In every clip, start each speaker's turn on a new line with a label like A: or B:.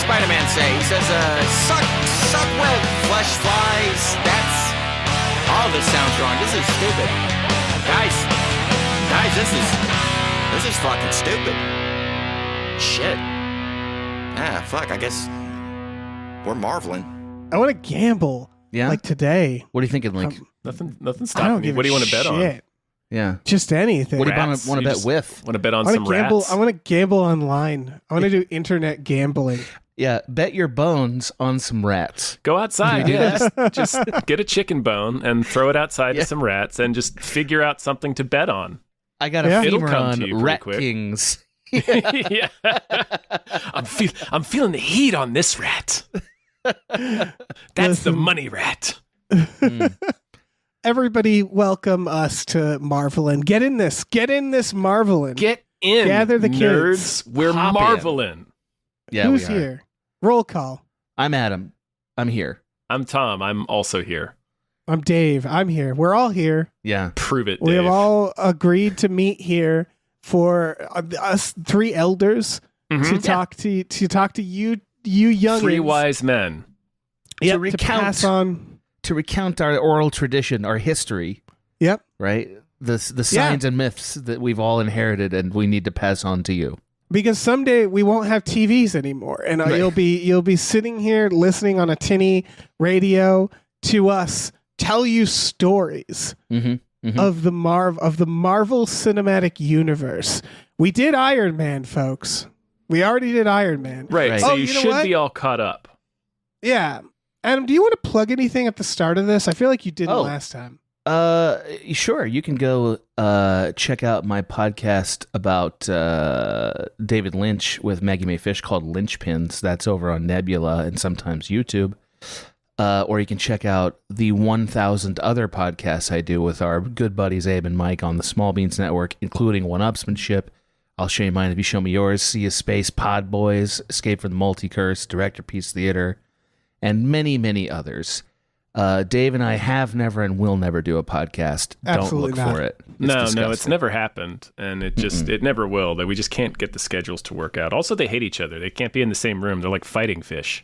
A: Spider-Man say? He says, suck where flesh flies. That's... All this sounds wrong. This is stupid. Guys, this is fucking stupid. Shit. Fuck, I guess we're marveling.
B: I want to gamble.
C: Yeah?
B: Like today.
C: What are you thinking, Link?
D: Nothing stopping me. What do you want to bet on?
C: Yeah.
B: Just anything.
C: What do you want to bet with?
D: Want to bet on some rats?
B: I want to gamble online. I want to do internet gambling.
C: Yeah, bet your bones on some rats.
D: Go outside, just get a chicken bone and throw it outside to some rats and just figure out something to bet on.
C: I got a
D: It'll
C: fever
D: come
C: on
D: to you
C: Rat
D: quick.
C: Kings.
D: Yeah. I'm feeling the heat on this rat. That's the money rat.
B: Everybody welcome us to Marvelin. Get in this Marvelin.
D: Get in,
B: Gather the
D: nerds.
B: kids.
D: We're
C: Hop
D: marveling.
C: Yeah,
B: Who's
C: we are.
B: here? Roll call.
C: I'm Adam. I'm here.
D: I'm Tom. I'm also here.
B: I'm Dave. I'm here. We're all here.
C: Yeah.
D: Prove it, Dave.
B: We have all agreed to meet here for us three elders to talk to you young
D: Three wise men.
B: Yep,
C: to
B: pass on.
C: To recount our oral tradition, our history.
B: Yep.
C: Right? The signs and myths that we've all inherited and we need to pass on to you.
B: Because someday we won't have TVs anymore, and you'll be sitting here listening on a tinny radio to us tell you stories of the Marvel Cinematic Universe. We did Iron Man, folks. We already did Iron Man.
D: Right. So
B: Oh,
D: you
B: know
D: should
B: what?
D: be all caught up.
B: Yeah. Adam, do you want to plug anything at the start of this? I feel like you didn't last time.
C: Sure. You can go check out my podcast about David Lynch with Maggie Mae Fish called Lynchpins. That's over on Nebula and sometimes YouTube. Or you can check out the 1,000 other podcasts I do with our good buddies Abe and Mike on the Small Beans Network, including One-Upsmanship. I'll show you mine if you show me yours. See a Space, Pod Boys, Escape from the Multicurse, Director Piece Theater, and many, many others. Dave and I have never and will never do a podcast.
B: Absolutely
C: Don't look
B: not.
C: for it.
D: No, it's never happened, and it never will. That we just can't get the schedules to work out. Also, they hate each other. They can't be in the same room. They're like fighting fish.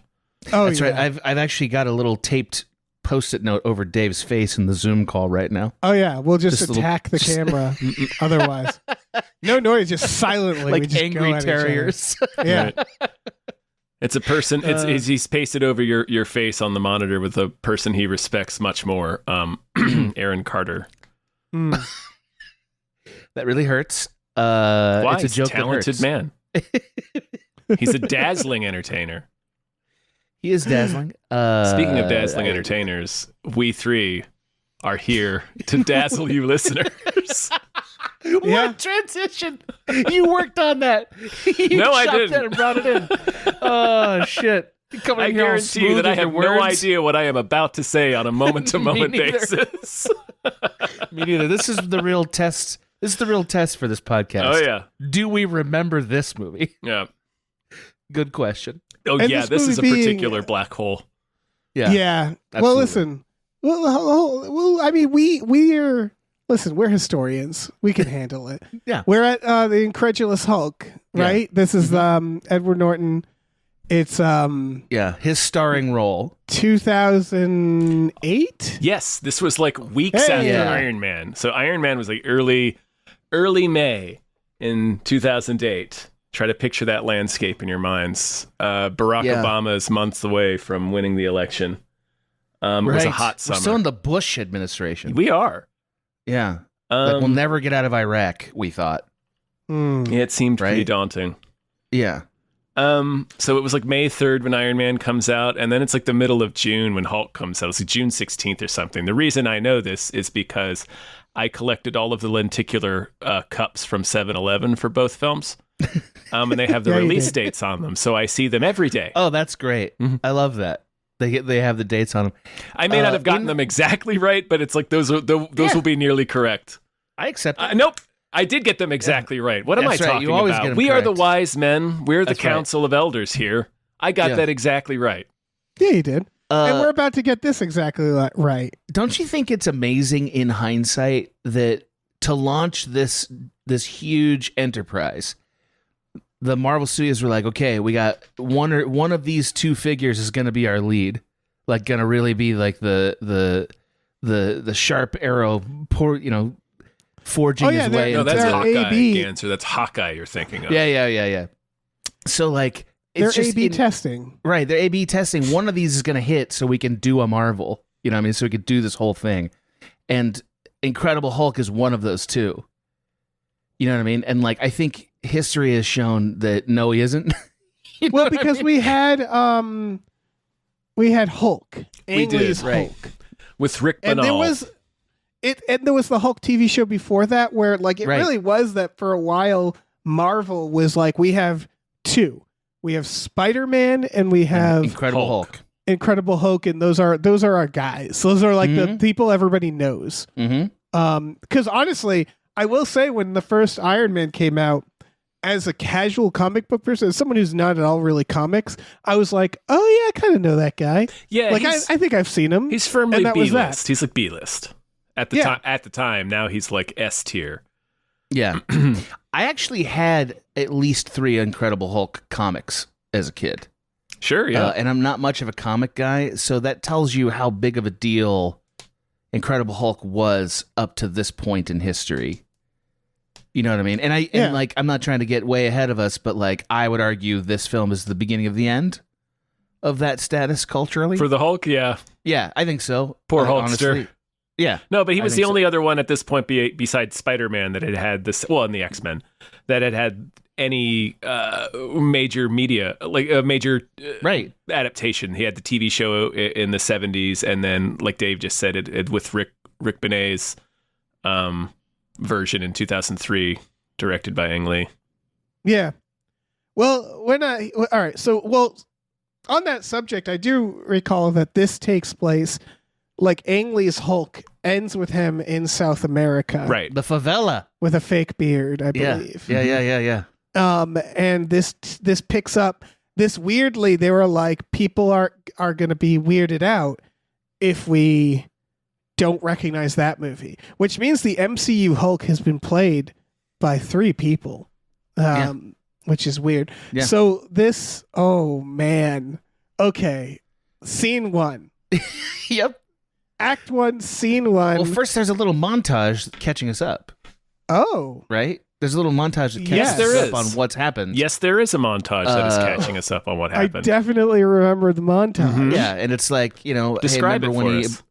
B: Oh,
C: That's
B: yeah.
C: right. I've actually got a little taped Post-it note over Dave's face in the Zoom call right now.
B: Oh yeah, we'll just
C: Just
B: attack the camera. Otherwise, no noise, just silently,
C: Like
B: we just
C: angry
B: go at each other.
C: terriers.
B: Yeah.
D: It's a person. He's pasted over your face on the monitor with a person he respects much more. Aaron Carter.
B: Mm.
C: That really hurts.
D: Why?
C: It's a
D: He's
C: joke
D: a talented
C: that hurts.
D: man. He's a dazzling entertainer.
C: He is dazzling.
D: Speaking of dazzling entertainers, we three are here to dazzle you listeners.
C: What
B: Yeah.
C: transition! You worked on that. You
D: No, I
C: chopped
D: didn't.
C: that and brought it in. Oh shit! Coming
D: I
C: in here all
D: guarantee you
C: smooth
D: that I
C: with your
D: have no
C: words.
D: idea what I am about to say on a moment-to-moment
C: Me neither.
D: basis.
C: Me neither. This is the real test. This is the real test for this podcast.
D: Oh, yeah.
C: Do we remember this movie?
D: Yeah.
C: Good question.
D: Oh,
B: And
D: yeah,
B: this
D: this is a
B: movie being-
D: particular black hole.
B: Yeah. Well,
C: absolutely.
B: listen. Well, I mean, we're historians. We can handle it.
C: Yeah.
B: We're at the Incredulous Hulk, right? This is Edward Norton. It's
C: Yeah, his starring role.
B: 2008.
D: Yes, this was like weeks
B: Hey.
D: after
C: Yeah.
D: Iron Man. So Iron Man was like early May in 2008. Try to picture that landscape in your minds. Barack
C: Yeah.
D: Obama is months away from winning the election. It was a hot summer.
C: We're still in the Bush administration.
D: We are.
C: Yeah. Like we'll never get out of Iraq, we thought.
B: Hmm.
D: Yeah, it seemed pretty
C: Right.
D: daunting.
C: Yeah.
D: So it was like May 3rd when Iron Man comes out, and then it's like the middle of June when Hulk comes out. It's like June 16th or something. The reason I know this is because I collected all of the lenticular cups from 7-Eleven for both films. And they have the
B: Yeah, you
D: release
B: did.
D: dates on them, so I see them every day.
C: Oh, that's great. I love that. They have the dates on them.
D: I may not have gotten them exactly right, but it's like those will be nearly correct.
C: I accept it.
D: Nope. I did get them exactly right. What am I
C: That's right.
D: talking
C: You always
D: about?
C: get them
D: We are the
C: correct.
D: wise men. We're the
C: That's right.
D: council of elders here. I got
C: Yeah.
D: that exactly right.
B: Yeah, you did. And
C: Uh,
B: we're about to get this exactly right.
C: don't you think it's amazing in hindsight that to launch this huge enterprise, the Marvel Studios were like, okay, we got one of these two figures is going to be our lead, like going to really be like the sharp arrow, forging his way.
D: No,
C: into
D: that's Hawkeye,
B: AB.
D: Ganser. That's Hawkeye you're thinking of.
C: Yeah. So like, it's
B: They're
C: just
B: A/B testing.
C: right. They're A/B testing. One of these is going to hit, so we can do a Marvel. You know what I mean? So we could do this whole thing, and Incredible Hulk is one of those two. You know what I mean? And like, I think history has shown that no, he isn't. You know
B: Well,
C: what I
B: because
C: mean?
B: we had Hulk.
D: We did,
B: Ang Lee's
C: right.
B: Hulk.
D: With Rick
B: And
D: Banal.
B: there was the Hulk TV show before that where like it
C: Right.
B: really was that for a while Marvel was like, we have two. We have Spider-Man and we have
C: Incredible Hulk.
B: Incredible Hulk, and those are our guys. Those are like the
C: Mhm.
B: people everybody knows.
C: Mm-hmm.
B: Because honestly, I will say when the first Iron Man came out, as a casual comic book person, as someone who's not at all really comics, I was like, oh yeah, I kind of know that guy.
D: Yeah,
B: Like I think I've seen him.
D: he's firmly
B: and that was that.
D: B-list. He's like B-list. At the
B: Yeah.
D: time, at the time, now he's like S tier.
C: Yeah. I actually had at least 3 Incredible Hulk comics as a kid.
D: Sure, yeah.
C: And I'm not much of a comic guy, so that tells you how big of a deal Incredible Hulk was up to this point in history. You know what I mean? And
B: Yeah.
C: like, I'm not trying to get way ahead of us, but like, I would argue this film is the beginning of the end of that status culturally.
D: For the Hulk, yeah.
C: Yeah, I think so.
D: Poor
C: Honestly.
D: Hulkster.
C: Yeah.
D: No, but he
C: I
D: was
C: think
D: the only other one at this point besides Spider-Man that had this, well, and the X-Men, that had any major media, like a major
C: Right.
D: adaptation. He had the TV show in the 70s, and then, like Dave just said, it with Rick Benet's version in 2003, directed by Ang Lee.
B: Yeah. Well, all right. So, on that subject, I do recall that this takes place, like Ang Lee's Hulk ends with him in South America,
D: Right.
C: The favela.
B: with a fake beard, I
C: Yeah.
B: believe.
C: Yeah.
B: And this picks up this weirdly. They were like, people are going to be weirded out if we don't recognize that movie, which means the MCU Hulk has been played by 3 people, which is weird.
C: Yeah.
B: So this, oh man, okay, scene 1,
C: Yep.
B: Act 1, scene 1.
C: Well, first there's a little montage catching us up,
B: Oh,
C: right? There's a little montage that catches
B: Yes, there
C: us
D: is.
C: up on what's happened.
D: Yes, there is a montage that is catching us up on what
B: I
D: happened.
B: definitely remember the montage.
D: Mhm.
C: Yeah, and it's like,
D: Describe
C: hey,
D: it
C: remember
D: for
C: when
D: us.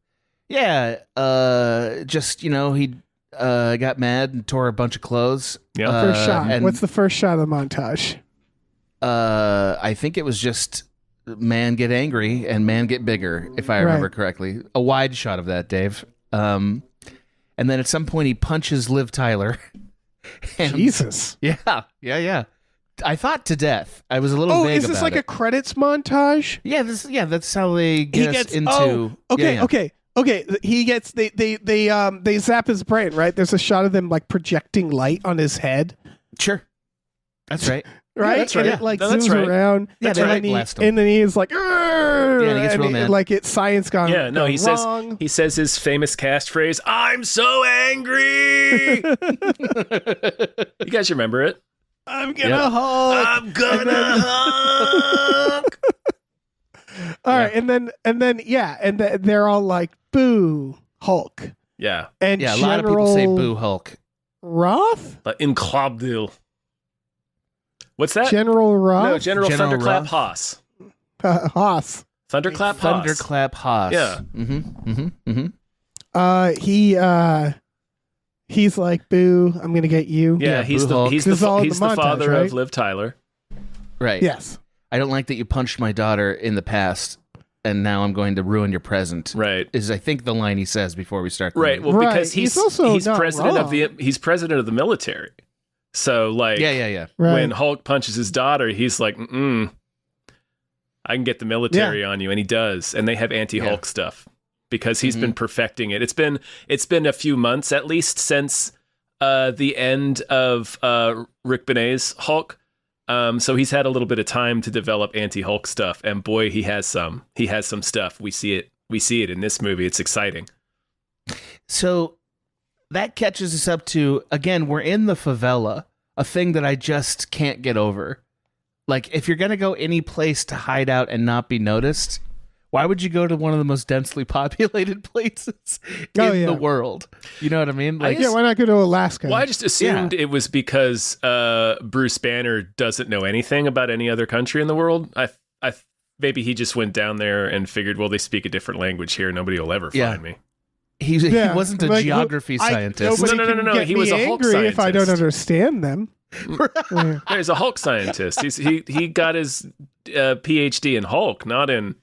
C: he got mad and tore a bunch of clothes.
D: Yeah.
B: First shot.
C: and,
B: What's the first shot of the montage?
C: I think it was just man get angry and man get bigger, if I remember
B: Right.
C: correctly. A wide shot of that, Dave. And then at some point he punches Liv Tyler. And-
B: Jesus.
C: Yeah. I thought to death. I was a little
B: Oh,
C: vague
B: is this
C: about
B: like
C: it.
B: a credits montage?
C: Yeah, that's how they get us into.
B: Okay,
C: yeah.
B: okay. He gets they zap his brain, right? There's a shot of them like projecting light on his head,
C: Sure, that's right.
B: right?
D: that's
B: And
D: right.
B: it like
D: No, that's
B: zooms
D: right.
B: around.
C: Yeah,
B: and
C: they
B: then
C: light
B: he,
C: blast him.
B: and then he's like, "Arr!"
C: and he gets real mad.
B: like it's science gone.
D: Yeah, no,
B: gone
D: he says
B: wrong.
D: he says his famous cast phrase, "I'm so angry." You guys remember it?
B: I'm gonna
C: Yep.
B: Hulk.
D: I'm gonna Hulk.
B: All right, and then they're all like, "Boo, Hulk."
D: Yeah,
B: And
C: Yeah, a
B: General
C: lot of people say "Boo Hulk."
B: Roth.
D: in Klobdil. What's that?
B: General Roth.
D: No, General
C: General
D: Thunderclap
C: Roth.
D: Haas.
B: Haas.
D: Thunderclap Haas.
C: Thunderclap Haas.
D: Yeah.
B: He's like, "Boo, I'm gonna get you."
D: Yeah, he's
C: Boo
D: the
C: Hulk.
D: he's
B: This is all
D: the
B: in
D: he's
B: the
D: the
B: montage,
D: father
B: right?
D: of Liv Tyler.
C: Right.
B: Yes.
C: I don't like that you punched my daughter in the past, and now I'm going to ruin your present.
D: Right.
C: Is I think the line he says before we start. The
D: Right.
C: movie.
D: Well,
B: Right.
D: because
B: He's also not
D: president of
B: wrong.
D: he's president of the military. So like
C: Yeah.
B: Right.
D: when Hulk punches his daughter, he's like, I can get the military on you, and he does, and they have anti-Hulk stuff because he's been perfecting it. It's been a few months at least since the end of Rick Benet's Hulk. So he's had a little bit of time to develop anti-Hulk stuff, and boy, he has some stuff. We see it in this movie. It's exciting.
C: So that catches us up to, again, we're in the favela, a thing that I just can't get over. Like, if you're going to go any place to hide out and not be noticed, why would you go to one of the most densely populated places in the world? You know what I mean? Like,
B: why not go to Alaska?
D: Well, I just assumed it was because Bruce Banner doesn't know anything about any other country in the world. Maybe he just went down there and figured, well, they speak a different language here. Nobody will ever find me.
C: He wasn't a geography scientist.
D: No. He was a Hulk scientist.
B: If I don't understand them.
D: He's a Hulk scientist. He got his PhD in Hulk, not in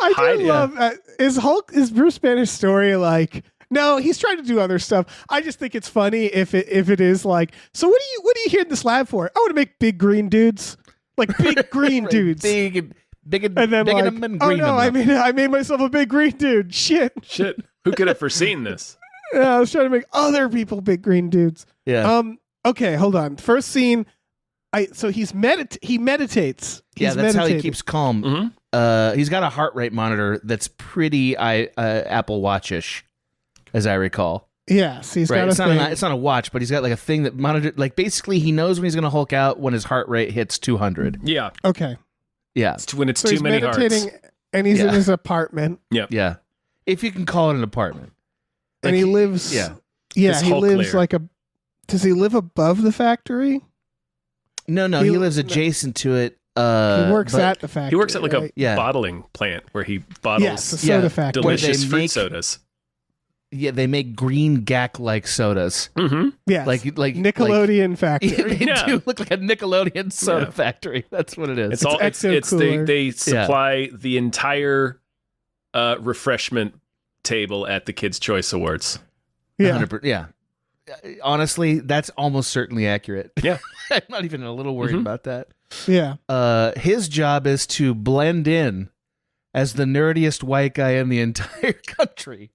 B: I do love is Bruce Banner's story like, no, he's trying to do other stuff. I just think it's funny if it is like, so what are you here in this lab for? I want to make big green dudes. Like big green dudes.
C: Big and
B: then
C: big
B: like,
C: and
B: oh
C: green
B: no, I made myself a big green dude. Shit.
D: Who could have foreseen this?
B: Yeah, I was trying to make other people big green dudes.
C: Yeah.
B: Okay, hold on. First scene, so he meditates.
C: That's how he keeps calm.
D: Mm-hmm.
C: He's got a heart rate monitor that's pretty Apple Watch-ish, as I recall.
B: Yes, he's got a thing.
C: It's not a watch, but he's got like a thing that monitors. Like basically, he knows when he's going to Hulk out when his heart rate hits 200.
D: Yeah.
B: Okay.
C: Yeah.
D: It's when it's
B: so
D: too many
B: meditating,
D: hearts.
B: and he's in his apartment.
D: Yep.
C: Yeah. If you can call it an apartment.
B: And he lives.
C: Yeah.
B: Yeah, he lives like a. Does he live above the factory?
C: No, he lives adjacent to it.
B: He works at the factory.
D: He works at like
B: right?
D: a bottling plant where he bottles
B: a soda factory.
D: delicious fruit sodas.
C: Yeah, they make green gack-like sodas.
D: Mm-hmm.
B: Yeah,
C: like
B: Nickelodeon factory.
C: They do look like a Nickelodeon soda factory. That's what it is.
D: They supply the entire refreshment table at the Kids' Choice Awards.
B: Yeah.
C: 100%, yeah. Honestly, that's almost certainly accurate.
D: Yeah.
C: I'm not even a little worried about that.
B: Yeah.
C: His job is to blend in as the nerdiest white guy in the entire country.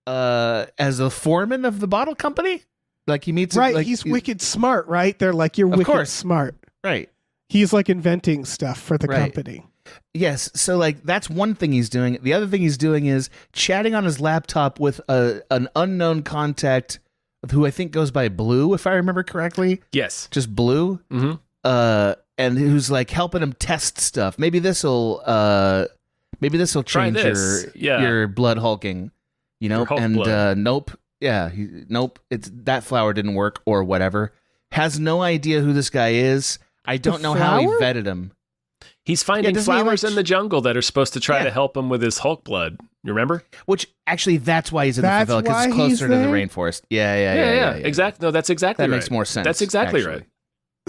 C: As a foreman of the bottle company? Like he meets
B: he's wicked smart, right? They're like, you're wicked smart.
C: Right.
B: He's like inventing stuff for the company.
C: Yes, so like that's one thing he's doing. The other thing he's doing is chatting on his laptop with an unknown contact who I think goes by Blue, if I remember correctly.
D: Yes.
C: Just Blue.
D: Mm-hmm.
C: And who's like helping him test stuff. Maybe this'll change your blood hulking. You know, and nope. Yeah, nope. It's that flower didn't work or whatever. Has no idea who this guy is. I don't know how he vetted him.
D: He's finding flowers in the jungle that are supposed to try to help him with his Hulk blood. You remember?
C: Which actually, that's why he's in the favela, because it's closer to the rainforest. Yeah.
D: Exactly. No, that's exactly right.
C: That makes more sense.
D: That's exactly right.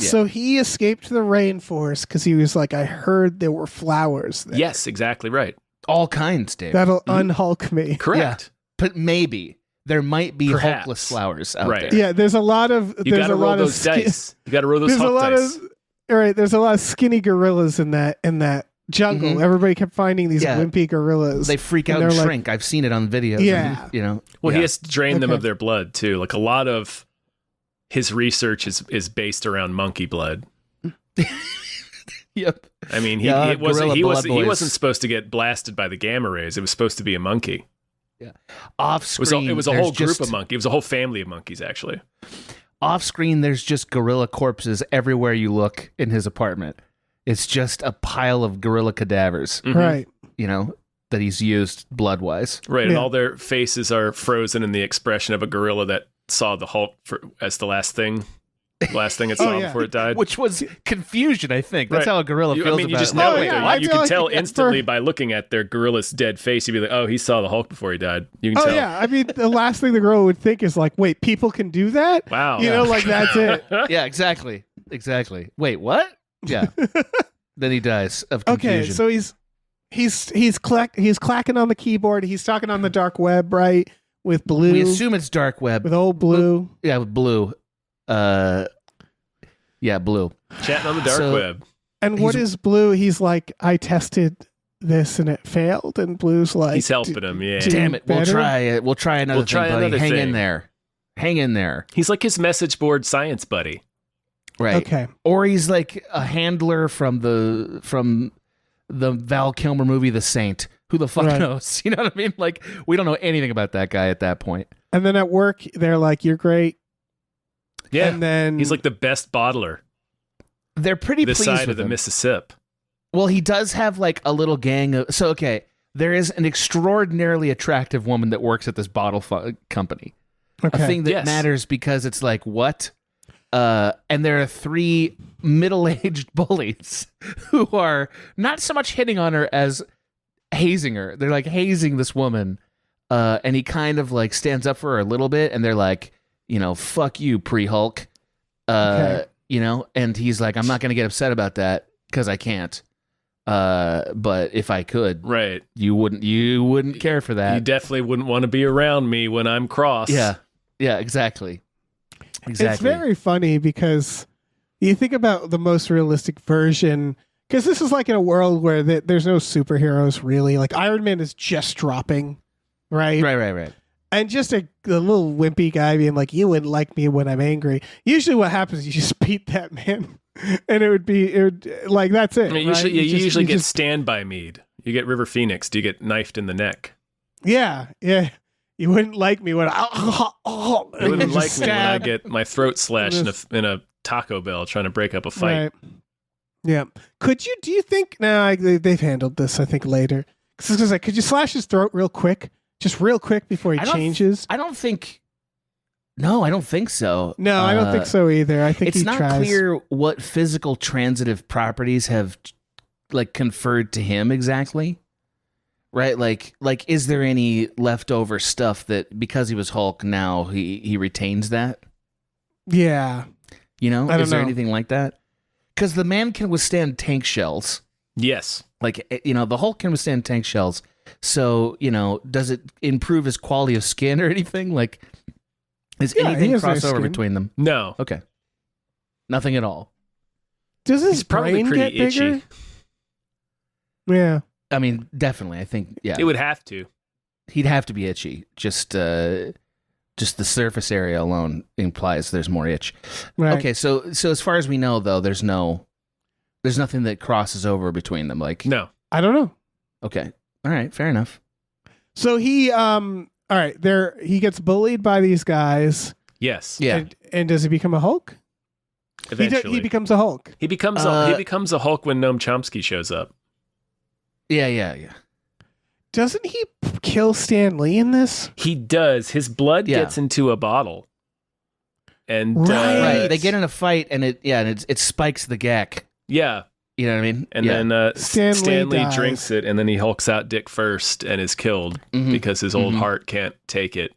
B: Yeah. So he escaped the rainforest because he was like, I heard there were flowers there.
D: Yes, exactly right.
C: All kinds, Dave.
B: That'll unhulk me.
D: Correct.
C: Yeah. But maybe there might be hulkless flowers out there.
B: Yeah, there's a lot of.
D: You got to roll those dice. You got to roll those Hulk dice.
B: There's a lot of skinny gorillas in that jungle. Mm-hmm. Everybody kept finding these wimpy gorillas.
C: They freak out and shrink. I've seen it on videos.
B: Yeah.
C: You know.
D: Well, he has to drain them of their blood too. Like a lot of his research is based around monkey blood.
C: Yep.
D: I mean, he wasn't supposed to get blasted by the gamma rays. It was supposed to be a monkey.
C: Yeah. Off screen,
D: it was a whole group of monkeys. It was a whole family of monkeys, actually.
C: Off screen, there's just gorilla corpses everywhere you look in his apartment. It's just a pile of gorilla cadavers.
B: Mm-hmm. Right.
C: You know, that he's used blood-wise.
D: Right, and all their faces are frozen in the expression of a gorilla that saw the Hulk as the last thing it saw before it died.
C: Which was confusion, I think. That's how a gorilla feels about it.
D: You just know it. You can tell instantly by looking at their gorilla's dead face. You'd be like, oh, he saw the Hulk before he died. You can tell.
B: Yeah. I mean, the last thing the gorilla would think is like, wait, people can do that?
D: Wow.
B: You know, like that's it.
C: Yeah, exactly. Wait, what? Yeah. Then he dies of confusion.
B: Okay, so he's clacking on the keyboard. He's talking on the dark web, right? With Blue.
C: We assume it's dark web.
B: With old Blue.
C: Yeah, with Blue. Blue.
D: Chatting on the dark web.
B: And what is Blue? He's like, I tested this and it failed. And Blue's like,
D: he's helping him. Yeah.
C: Damn it. We'll try it. We'll try another thing, buddy. Hang in there.
D: He's like his message board science buddy.
C: Right.
B: Okay.
C: Or he's like a handler from the Val Kilmer movie, The Saint. Who the fuck knows? You know what I mean? Like, we don't know anything about that guy at that point.
B: And then at work, they're like, you're great.
D: Yeah.
B: And then
D: he's like the best bottler.
C: they're pretty
D: this
C: pleased
D: side
C: with
D: of the
C: him.
D: Mississippi.
C: Well, he does have like a little gang of. So okay, there is an extraordinarily attractive woman that works at this bottle company.
B: Okay.
C: A thing that
D: Yes.
C: matters because it's like what. And there are 3 middle-aged bullies who are not so much hitting on her as hazing her. They're like hazing this woman, and he kind of like stands up for her a little bit, and they're like, fuck you, pre-Hulk,
B: Okay.
C: and he's like, I'm not going to get upset about that because I can't. But if I could,
D: Right.
C: you wouldn't care for that.
D: You definitely wouldn't want to be around me when I'm cross.
C: Yeah, exactly.
B: It's very funny because you think about the most realistic version, because this is like in a world where there's no superheroes really. Like Iron Man is just dropping, right?
C: Right.
B: And just a little wimpy guy being like, "You wouldn't like me when I'm angry." Usually, what happens is you just beat that man, and it would like that's it.
D: I mean,
B: right?
D: you usually get
B: just,
D: standby mead. You get River Phoenix. Do you get knifed in the neck?
B: yeah. You wouldn't like me when
D: You wouldn't like me when I get my throat slashed in a Taco Bell trying to break up a fight.
B: Right. Yeah. Do you think, they've handled this, I think, later. Because like, could you slash his throat real quick? Just real quick before he changes?
C: I don't think so.
B: No, I don't think so either. I think
C: it's
B: he
C: not
B: tries.
C: clear what physical transitive properties have like conferred to him exactly. Right? Like is there any leftover stuff that because he was Hulk now he retains that?
B: Yeah.
C: I don't
B: know.
C: Is there anything like that? Because the man can withstand tank shells.
D: Yes.
C: Like, the Hulk can withstand tank shells. So, does it improve his quality of skin or anything? Like, is anything
B: he has nice
C: crossover
B: skin.
C: between them?
D: No.
C: Okay. Nothing at all.
B: Does his
D: He's probably
B: brain
D: pretty
B: get bigger?
D: itchy.
B: Yeah.
C: I mean, definitely. I think, yeah.
D: It would have to.
C: He'd have to be itchy. Just the surface area alone implies there's more itch.
B: Right.
C: Okay, so as far as we know, though, there's nothing that crosses over between them. Like,
D: No.
B: I don't know.
C: okay, all right, fair enough.
B: So he, all right, he gets bullied by these guys.
D: Yes.
C: Yeah,
B: And does he become a Hulk?
D: Eventually.
B: He becomes a Hulk.
D: He becomes a Hulk when Noam Chomsky shows up.
C: yeah.
B: Doesn't he kill Stan Lee in this?
D: He does. His blood
C: Yeah.
D: gets into a bottle. And
B: Right.
C: They get in a fight, and it spikes the gack.
D: Yeah.
C: You know what I mean?
D: And
C: Yeah.
D: then
B: Stan Lee dies.
D: drinks it, and then he hulks out dick first and is killed
C: Mhm.
D: because his old
C: Mhm.
D: heart can't take it.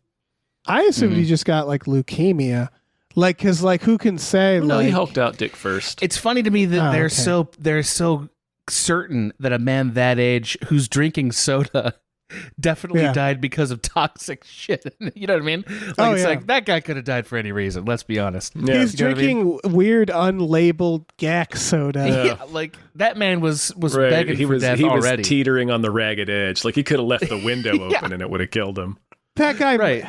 B: I assumed
C: Mm-hmm.
B: he just got like leukemia. Like, cause like who can say
D: No,
B: like
D: he hulked out dick first.
C: It's funny to me that
B: Oh,
C: they're so certain that a man that age who's drinking soda definitely
B: Yeah.
C: died because of toxic shit. You know what I mean? Like,
B: Oh,
C: it's
B: yeah.
C: like that guy could have died for any reason. Let's be honest.
D: Yeah.
B: he's
C: You know what I mean?
B: drinking weird unlabeled gack soda.
C: Yeah, like that man was
D: Right.
C: begging
D: He
C: for
D: was
C: death
D: he was
C: already.
D: teetering on the ragged edge. Like he could have left the window
C: Yeah.
D: open and it would have killed him.
B: That guy,
C: Right.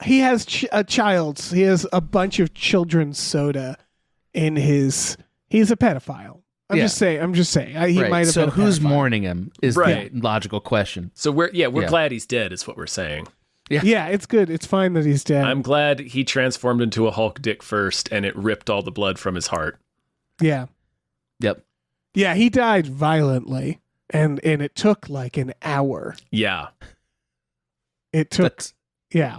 B: He has a child's. He has a bunch of children's soda in his. He's a pedophile. I'm
C: Yeah.
B: just saying. He
C: Right.
B: might have
C: So
B: been a
C: who's
B: pedophile.
C: mourning him is
D: Right.
C: the logical question.
D: So we're
C: Yeah.
D: glad he's dead is what we're saying.
B: Yeah, it's good. It's fine that he's dead.
D: I'm glad he transformed into a Hulk dick first and it ripped all the blood from his heart.
B: Yeah.
C: Yep.
B: Yeah, he died violently, and it took like an hour.
D: Yeah.
B: It took.
C: That's-
B: Yeah.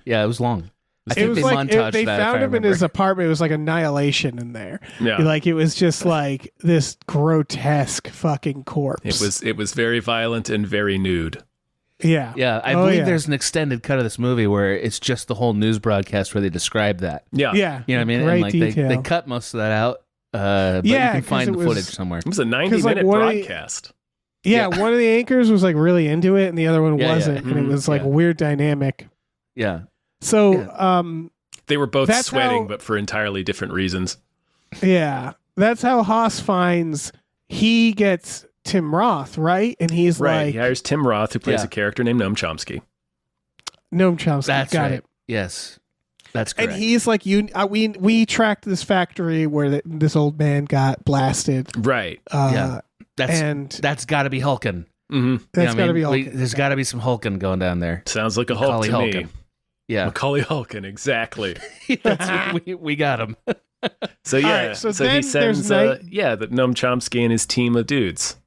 C: yeah, it was long. I
B: It
C: think
B: was
C: they
B: like
C: montaged
B: they
C: that, if
B: found
C: I
B: him in his
C: remember.
B: apartment. It was like annihilation in there.
D: Yeah.
B: Like it was just like this grotesque fucking corpse.
D: It was very violent and very nude.
B: Yeah.
C: Yeah, I
B: Oh,
C: believe
B: yeah.
C: there's an extended cut of this movie where it's just the whole news broadcast where they describe that.
D: Yeah.
B: Yeah.
C: You know what I mean?
B: Great
C: And like
B: detail.
C: they cut most of that out. But
B: Yeah,
C: you can
B: 'cause
C: find
B: it
C: the
B: was-
C: footage somewhere.
D: It was a 90
B: 'Cause, like,
D: minute
B: one of the-
D: broadcast.
B: Yeah,
C: Yeah.
B: one of the anchors was like really into it, and the other one
C: Yeah, yeah.
B: wasn't, and it
D: Mhm.
B: was like
C: Yeah.
B: a weird dynamic.
C: Yeah.
B: So,
D: They were both
B: That's
D: sweating,
B: how-
D: but for entirely different reasons.
B: yeah, that's how Haas finds he gets Tim Roth, right? And he's
D: Right.
B: like,
D: He hires Tim Roth, who plays
C: Yeah.
D: a character named Noam Chomsky.
B: Noam Chomsky,
C: That's
B: got
C: right.
B: it.
C: Yes. That's correct.
B: And he's like, we tracked this factory where this old man got blasted.
D: Right.
C: Yeah.
B: And
C: that's got to be Hulkin.
D: hmm
B: that's got to be all.
C: There's got to be some Hulkin going down there.
D: Sounds like a Hulk
C: Macaulay
D: to me.
C: Culkin. Yeah.
D: Macaulay Hulkin, exactly.
C: we got him.
D: So yeah,
B: right, so
D: so
B: then
D: he sends
B: there's
D: the Noam Chomsky and his team of dudes.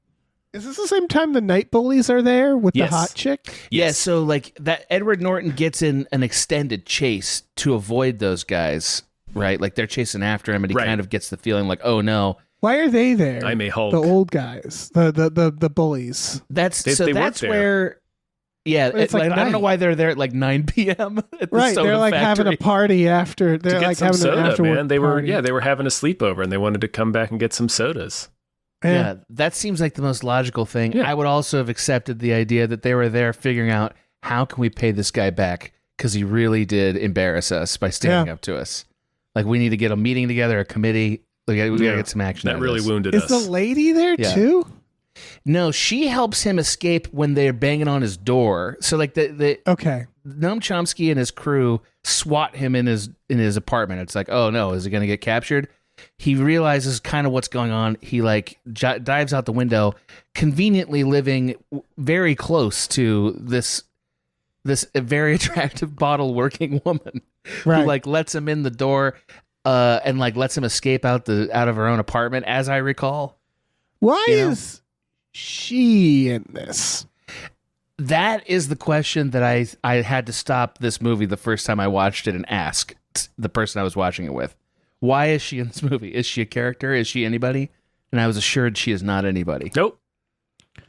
B: Is this the same time the night bullies are there with
D: Yes.
B: the hot chick?
C: Yeah,
D: Yes.
C: so like that Edward Norton gets in an extended chase to avoid those guys, right? Like they're chasing after him and he
D: Right.
C: kind of gets the feeling like, oh no.
B: Why are they there?
D: I'm a Hulk.
B: The old guys, the bullies.
C: That's
D: They work
C: that's
D: there.
C: where yeah,
B: But it's like
C: I don't know
B: night.
C: why they're there at like 9 p.m. at the
B: Right,
C: soda
B: they're like having a
C: factory.
B: party after. They're
D: to get
B: like
D: some
B: having an
D: soda,
B: afterward
D: man. They were
B: party.
D: they were having a sleepover and they wanted to come back and get some sodas.
C: Yeah, that seems like the most logical thing.
D: Yeah.
C: I would also have accepted the idea that they were there figuring out how can we pay this guy back because he really did embarrass us by standing up to us. Like we need to get a meeting together, a committee. We gotta get some action.
D: That
C: out of
D: really
C: this.
D: wounded
B: Is
D: us.
B: the lady there
C: Yeah.
B: too?
C: No, she helps him escape when they're banging on his door. So like the
B: Okay.
C: Noam Chomsky and his crew swat him in his apartment. It's like, oh no, is he gonna get captured? He realizes kind of what's going on. He like dives out the window, conveniently living very close to this very attractive bottle working woman
B: Right.
C: who like lets him in the door and like lets him escape out of her own apartment, as I recall.
B: Why
C: you know?
B: is she in this?
C: That is the question that I had to stop this movie the first time I watched it and ask the person I was watching it with. Why is she in this movie? Is she a character? Is she anybody? And I was assured she is not anybody.
D: Nope.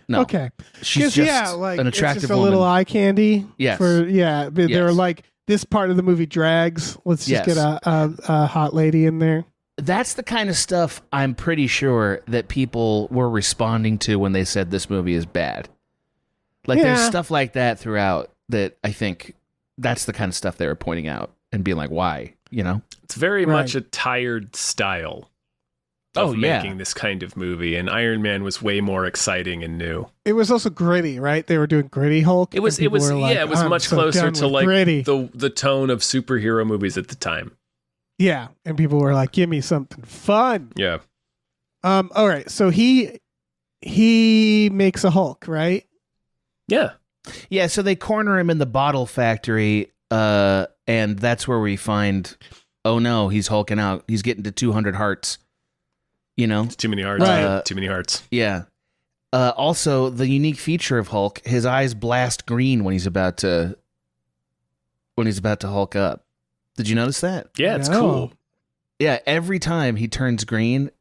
C: No.
B: Okay.
C: She's
B: 'Cause,
C: just
B: like
C: an
B: it's
C: attractive
B: just a
C: woman.
B: little eye candy.
C: Yes.
B: They're
C: Yes.
B: like this part of the movie drags. Let's just
C: Yes.
B: get a hot lady in there.
C: That's the kind of stuff I'm pretty sure that people were responding to when they said this movie is bad. Like there's
B: Yeah.
C: stuff like that throughout that I think that's the kind of stuff they were pointing out and being like, why? You know?
D: It's very
B: Right.
D: much a tired style of
C: Oh, yeah.
D: making this kind of movie, and Iron Man was way more exciting and new.
B: It was also gritty, right? They were doing gritty Hulk.
D: It was
B: and people were like,
D: it was
B: "I'm
D: much
B: so
D: closer
B: done
D: to
B: with
D: like
B: gritty."
D: the tone of superhero movies at the time.
B: Yeah, and people were like, "Give me something fun."
D: Yeah.
B: All right, so he makes a Hulk, right?
D: Yeah.
C: Yeah, so they corner him in the bottle factory, and that's where we find, oh no, he's hulking out. He's getting to 200 hearts. You know?
D: It's too many hearts.
B: Right.
D: man. Too many hearts.
C: Yeah. Also, the unique feature of Hulk, his eyes blast green when he's about to Hulk up. Did you notice that?
D: Yeah, it's
B: No.
D: cool.
C: Yeah, every time he turns green,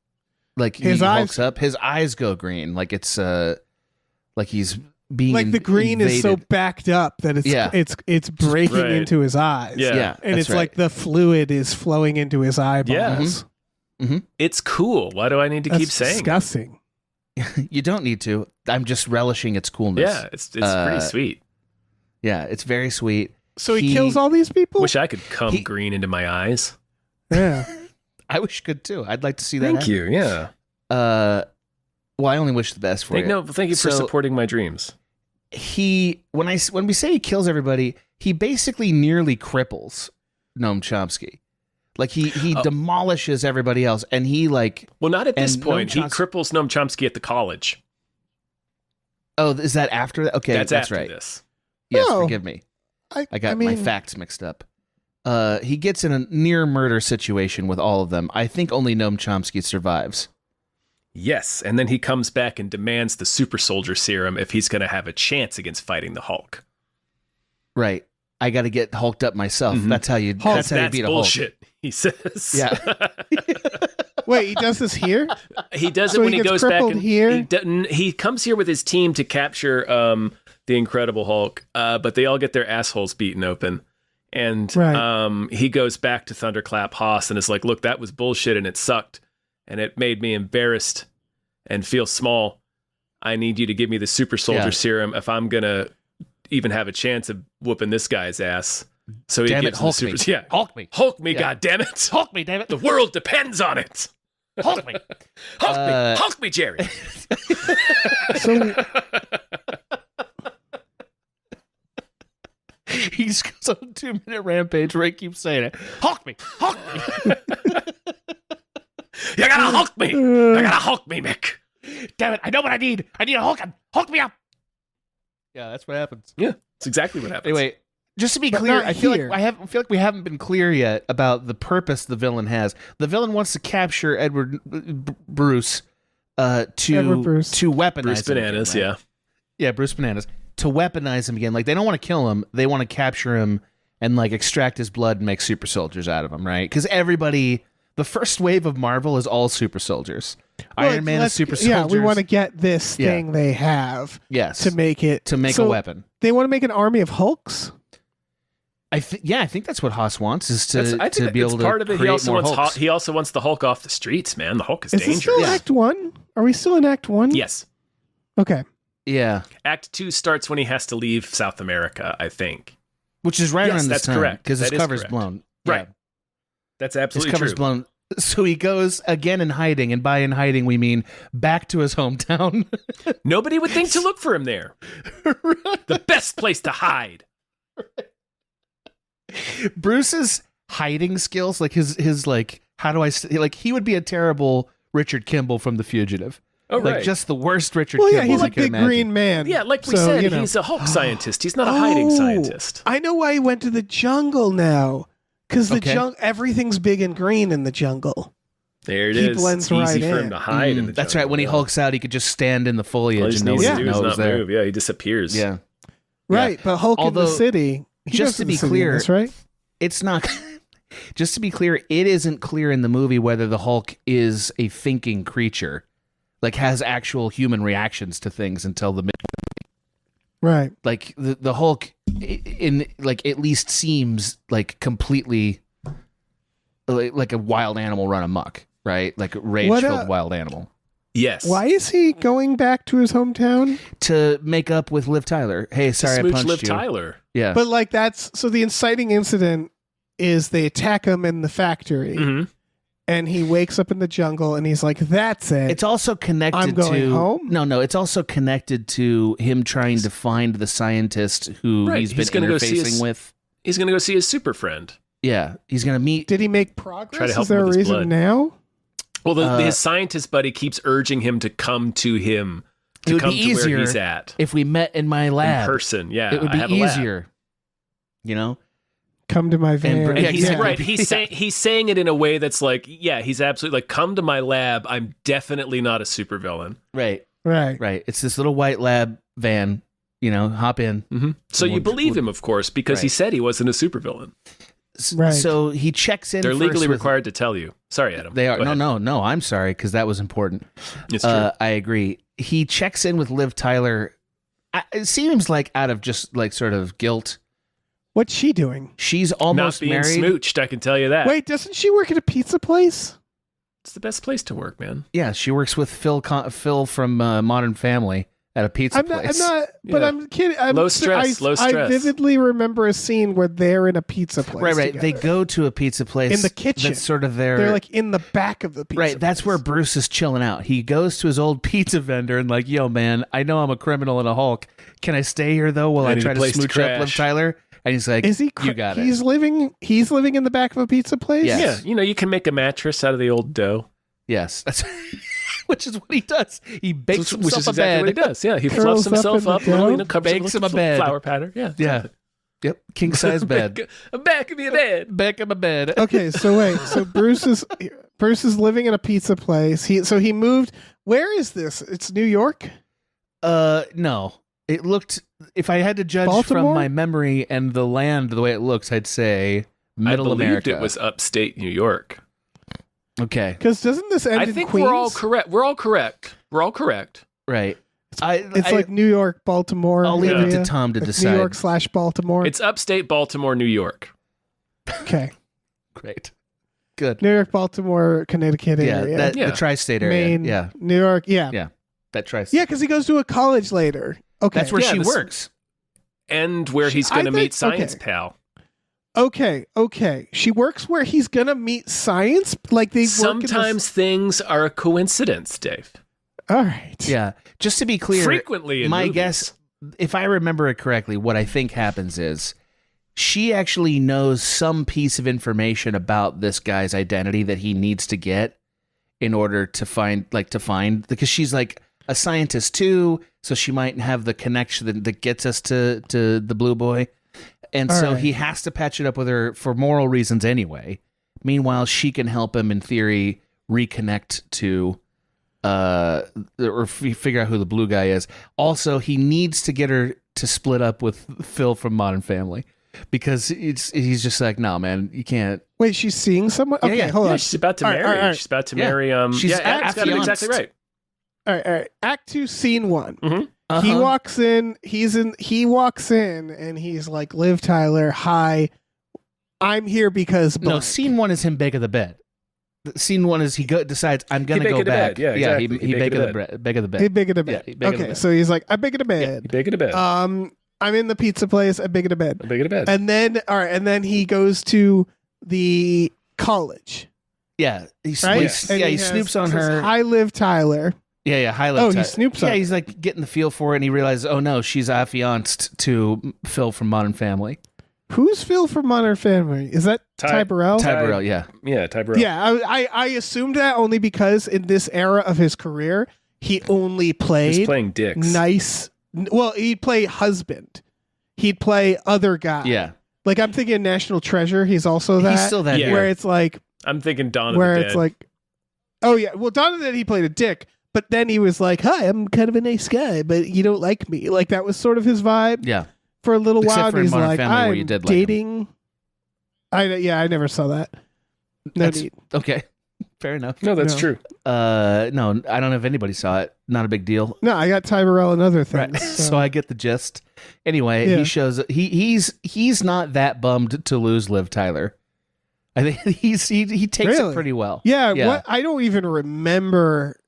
C: like
B: His
C: he
B: eyes-
C: hulks up, his eyes go green, like it's like he's being
B: Like the green is so
C: invaded.
B: backed up that it's
C: Yeah.
B: it's breaking
D: Right.
B: into his eyes.
D: Yeah.
C: Yeah,
B: and
C: that's
B: it's
C: right.
B: like the fluid is flowing into his eyeballs.
D: It's cool. Why do I need to
B: That's
D: keep saying it?
B: disgusting.
C: You don't need to. I'm just relishing its coolness.
D: Yeah, it's pretty sweet.
C: Yeah, it's very sweet.
B: So he
C: He-
B: kills all these people.
D: Wish I could come
C: He-
D: green into my eyes.
B: Yeah.
C: I wish you could too. I'd like to see that.
D: Thank
C: happen.
D: you. Yeah.
C: Well, I only wish the best for
D: Thank
C: you.
D: you for
C: So-
D: supporting my dreams.
C: When we say he kills everybody, he basically nearly cripples Noam Chomsky. Like he demolishes everybody else, and he like,
D: Well, not at this
C: And
D: point.
C: Noam
D: He cripples Noam Chomsky at the college.
C: oh, is that after that? Okay,
D: That's after
C: right.
D: this.
C: Yes,
B: No.
C: forgive me. I got
B: I mean,
C: my facts mixed up. He gets in a near murder situation with all of them. I think only Noam Chomsky survives.
D: Yes, and then he comes back and demands the super soldier serum if he's going to have a chance against fighting the Hulk.
C: Right. I got to get hulked up myself.
D: Mhm.
C: That's how you.
B: Hulk,
C: That's how you beat a Hulk.
D: bullshit. He says.
C: Yeah.
B: Wait, he does this here?
D: He does
B: So
D: it when
B: he
D: he
B: gets
D: goes back
B: crippled
D: and
B: here?
D: he comes here with his team to capture the Incredible Hulk, but they all get their assholes beaten open. And
B: Right.
D: he goes back to Thunderclap Haas and is like, look, that was bullshit and it sucked. And it made me embarrassed and feel small. I need you to give me the super soldier
C: Yeah.
D: serum if I'm going to even have a chance of whooping this guy's ass. So he
C: Damn it,
D: gives him the
C: Hulk
D: super...
C: me.
D: Yeah.
C: Hulk me.
D: Hulk me,
C: Yeah.
D: goddammit.
C: Hulk me, damn it.
D: The world depends on it.
C: Hulk me.
D: Hulk me. Hulk me, Jerry.
B: So
C: He just goes on a 2-minute rampage where he keeps saying it. Hulk me. Hulk me.
D: You gotta Hulk me. You gotta Hulk me, Mick.
C: Damn it. I know what I need. I need a Hulk. Hulk me up. Yeah, that's what happens.
D: Yeah, it's exactly what happens.
C: Anyway, Just to be
B: But
C: clear,
B: not
C: I feel
B: here.
C: like we haven't been clear yet about the purpose the villain has. The villain wants to capture Bruce
B: Edward Bruce.
C: to weaponize
D: Bruce
C: him
D: Bananas,
C: again, right? Yeah, Bruce Bananas. To weaponize him again. Like, they don't want to kill him. They want to capture him and, like, extract his blood and make super soldiers out of him, right? Because the first wave of Marvel is all super soldiers.
B: Well,
C: Iron Man is super soldiers.
B: Yeah, we want to get this thing they have
C: Yes.
B: to make it.
C: To make a weapon.
B: They want to make an army of Hulks?
C: I think that's what Haas wants, is
D: I
C: to
D: think
C: be
D: it's
C: able to
D: part of it.
C: create
D: He also
C: more
D: wants
C: Hulks.
D: he also wants the Hulk off the streets, man. The Hulk is
B: Is this
D: dangerous.
B: still Act 1? Are we still in Act 1?
D: Yes.
B: Okay.
C: Yeah.
D: Act 2 starts when he has to leave South America, I think.
C: Which is right
D: Yes,
C: around this
D: that's
C: time.
D: correct.
C: Because his
D: That is
C: cover's
D: correct.
C: blown.
D: Right.
C: Yeah.
D: That's
C: His
D: absolutely
C: cover's
D: true.
C: blown. So he goes again in hiding, and by in hiding we mean back to his hometown.
D: Nobody would think to look for him there. The best place to hide.
C: Bruce's hiding skills, like his like, how do I like? He would be a terrible Richard Kimball from The Fugitive.
D: Oh,
C: Like
D: right.
C: just the worst Richard
B: Well, yeah,
C: Kimball
B: he's
C: you
B: a
C: can
B: big
C: imagine.
B: green man.
D: Yeah, like we
B: So,
D: said,
B: you know.
D: he's a Hulk scientist. He's not a hiding scientist.
B: I know why he went to the jungle now. Because
C: Okay.
B: everything's big and green in the jungle.
D: There it
B: He
D: is.
B: blends
D: It's easy
B: right
D: for
B: in.
D: him to hide in the
C: That's
D: jungle,
C: right. When he
D: yeah.
C: hulks out, he could just stand in the
D: All
C: foliage
D: he
C: and
D: just
C: no
D: needs
C: one
D: to do is
C: knows
D: not
C: there.
D: move. Yeah, he disappears.
C: Yeah.
B: Right, but Hulk in
C: Although,
B: the city. He
C: just
B: goes
C: to
B: the
C: be
B: city in
C: clear,
B: this, right?
C: It's not. Just to be clear, it isn't clear in the movie whether the Hulk is a thinking creature, like has actual human reactions to things until the
B: Right.
C: like the Hulk in like at least seems like completely like a wild animal run amok, right? Like a rage-filled wild animal.
D: Yes.
B: Why is he going back to his hometown?
C: To make up with Liv Tyler. Hey, sorry I
D: Smooch
C: punched
D: Liv
C: you.
D: Tyler.
C: Yeah.
B: But like that's so the inciting incident is they attack him in the factory
D: Mm-hmm.
B: and he wakes up in the jungle and he's like, that's it.
C: It's also connected
B: I'm going
C: to
B: home?
C: No, it's also connected to him trying to find the scientist who
D: Right,
C: he's been
D: he's gonna go see
C: interfacing
D: his-
C: with.
D: He's going to go see his super friend.
C: Yeah, he's gonna meet.
B: Did he make
D: Try to
B: progress?
D: help
B: Is there
D: him
B: a
D: with his
B: reason
D: blood.
B: now?
D: Well, his scientist buddy keeps urging him to come to him,
C: It
D: to
C: would
D: come
C: be
D: to where
C: easier
D: he's at
C: if we met in my lab.
D: in person. Yeah,
C: It would
D: I
C: be
D: have a lab.
C: easier. You know.
B: Come to my van.
C: And
D: And he's
C: exactly.
D: right. He's saying it in a way that's like, yeah, he's absolutely like, come to my lab. I'm definitely not a supervillain.
C: Right.
B: Right.
C: It's this little white lab van. You know, hop in.
D: Mm-hmm. So you believe him, of course, because he
C: Right.
D: said he wasn't a supervillain.
B: Right.
C: So he checks in.
D: They're
C: first
D: legally
C: with-
D: required to tell you. Sorry, Adam.
C: They are.
D: Go ahead.
C: No. I'm sorry because that was important.
D: It's true.
C: I agree. He checks in with Liv Tyler. It seems like out of just like sort of guilt.
B: What's she doing?
C: She's
D: Not
C: almost
D: being
C: married.
D: smooched, I can tell you that.
B: Wait, doesn't she work at a pizza place?
D: It's the best place to work, man.
C: Yeah, she works with Phil from Modern Family at a pizza
B: I'm
C: place.
B: not, but
D: Yeah.
B: I'm kidding.
D: Low stress, low
B: I
D: stress.
B: vividly remember a scene where they're in a pizza place.
C: Right. They
B: together.
C: go to a pizza place
B: In the kitchen.
C: That's sort of their.
B: They're like in the back of the pizza.
C: right. That's where
B: place.
C: Bruce is chilling out. He goes to his old pizza vendor and like, yo, man, I know I'm a criminal and a Hulk. Can I stay here though while
D: I
C: I
D: need
C: try
D: a
C: to
D: place to
C: smooch up Liv
D: crash.
C: Tyler? And he's like,
B: Is he?
C: You got
B: he's
C: it.
B: living. He's living in the back of a pizza place.
C: Yes.
D: Yeah, you can make a mattress out of the old dough.
C: Yes, that's which is what he does. He bakes
D: Which
C: himself
D: is
C: a
D: exactly what he
C: bed.
D: does. Yeah, he
B: Curls
D: fluffs himself
B: up
D: up,
B: in the
D: little,
B: dough,
D: covers
C: bakes
D: him
C: him a bed.
D: flower pattern. Yeah,
C: Yeah. Yep, king size bed.
D: A back of your bed.
C: Back of a bed.
B: Okay, so wait. So Bruce is living in a pizza place. He moved. Where is this? It's New York.
C: No. It looked. If I had to judge
B: Baltimore?
C: from my memory and the land the way it looks, I'd say Middle
D: I believed
C: America.
D: it was upstate New York.
C: Okay,
B: Because doesn't this end
D: I
B: in
D: think
B: Queens?
D: we're all correct. We're all correct.
C: right.
B: It's like New York, Baltimore.
C: I'll leave
B: area.
C: it to Tom to
B: Like
C: decide.
B: New York / Baltimore.
D: It's upstate Baltimore, New York.
B: Okay.
C: Great. Good.
B: New York, Baltimore, Connecticut
C: Yeah,
B: area.
C: the tri-state area.
B: Maine,
C: Yeah,
B: New York. Yeah.
C: Yeah. that tri-state.
B: Yeah, because he goes to a college later. Okay.
C: That's where
D: Yeah,
C: she
D: this-
C: works.
D: And where he's
B: I
D: going to
B: think-
D: meet Science
B: okay.
D: Pal.
B: Okay. She works where he's gonna meet science. Like they
D: Sometimes things are a coincidence, Dave.
B: All right.
C: Yeah. Just to be clear,
D: Frequently in
C: my
D: movies.
C: guess, if I remember it correctly, what I think happens is she actually knows some piece of information about this guy's identity that he needs to get in order to find, because she's like a scientist too, so she might have the connection that gets us to the blue boy. And
B: All
C: so
B: right.
C: he has to patch it up with her for moral reasons anyway. Meanwhile, she can help him, in theory, reconnect to figure out who the blue guy is. Also, he needs to get her to split up with Phil from Modern Family because he's just like, no, man, you can't.
B: Wait, she's seeing someone? Okay,
C: yeah.
B: hold on.
D: She's about to
B: All right,
D: marry.
B: all right.
D: She's about to
C: Yeah.
D: marry.
C: She's
D: Adam's got it
C: affianced.
D: exactly right.
B: All right. Act 2, scene 1.
D: Mm-hmm.
B: He
C: Uh-huh.
B: walks in. He walks in, and he's like, "Liv Tyler, hi. I'm here because
C: No,
B: blank."
C: scene 1 is him beg of the bed. Scene 1 is he decides, I'm going to
D: He
C: go
D: beg of the
C: back.
D: bed. Yeah, exactly.
C: He
D: He
C: beg
D: beg
C: of
D: of
C: the beg of the bed.
B: He big in a bed.
C: Yeah, he big in a
B: Okay,
C: bed.
B: so he's like, "I'm big in a bed."
D: You big in a bed.
B: I'm in the pizza place. I'm big in a bed.
D: Big in a bed.
B: And then, all right, and then he goes to the college,
C: Yeah,
B: right?
C: he
B: And
C: snoops on
B: says,
C: her.
B: "Hi, Liv Tyler."
C: Yeah, high
B: Oh,
C: level.
B: he snoops on
C: Yeah,
B: her.
C: he's like getting the feel for it, and he realizes, oh no, she's affianced to Phil from Modern Family.
B: Who's Phil from Modern Family? Is that Ty Burrell?
C: Ty Burrell, yeah.
D: Yeah, Ty Burrell.
B: Yeah, I assumed that only because in this era of his career, he only
D: He's
B: played
D: playing dicks.
B: nice. Well, he'd play husband. He'd play other guy.
C: Yeah.
B: Like I'm thinking National Treasure. He's also that.
C: He's still that.
D: Yeah.
B: Where it's like,
D: I'm thinking Dawn of
B: where
D: the
B: it's
D: Dead.
B: like, oh yeah. Well, Dawn of the Dead, he played a dick, but then he was like, "Hi, I'm kind of a nice guy, but you don't like me." Like that was sort of his vibe
C: Yeah.
B: for a little
C: Except
B: while.
C: for
B: And
C: in
B: he's
C: Modern
B: like,
C: Family where
B: "I'm
C: you did like him."
B: dating." I never saw that. No
C: That's-
B: need.
C: Okay. Fair enough.
D: No, that's
B: No.
D: true.
C: No, I don't know if anybody saw it. Not a big deal.
B: No, I got Ty Burrell and other
C: Right.
B: things.
C: So I get the gist. Anyway,
B: Yeah.
C: he shows he's not that bummed to lose Liv Tyler. I think he takes
B: Really?
C: it pretty well.
B: Yeah,
C: Yeah.
B: what I don't even remember.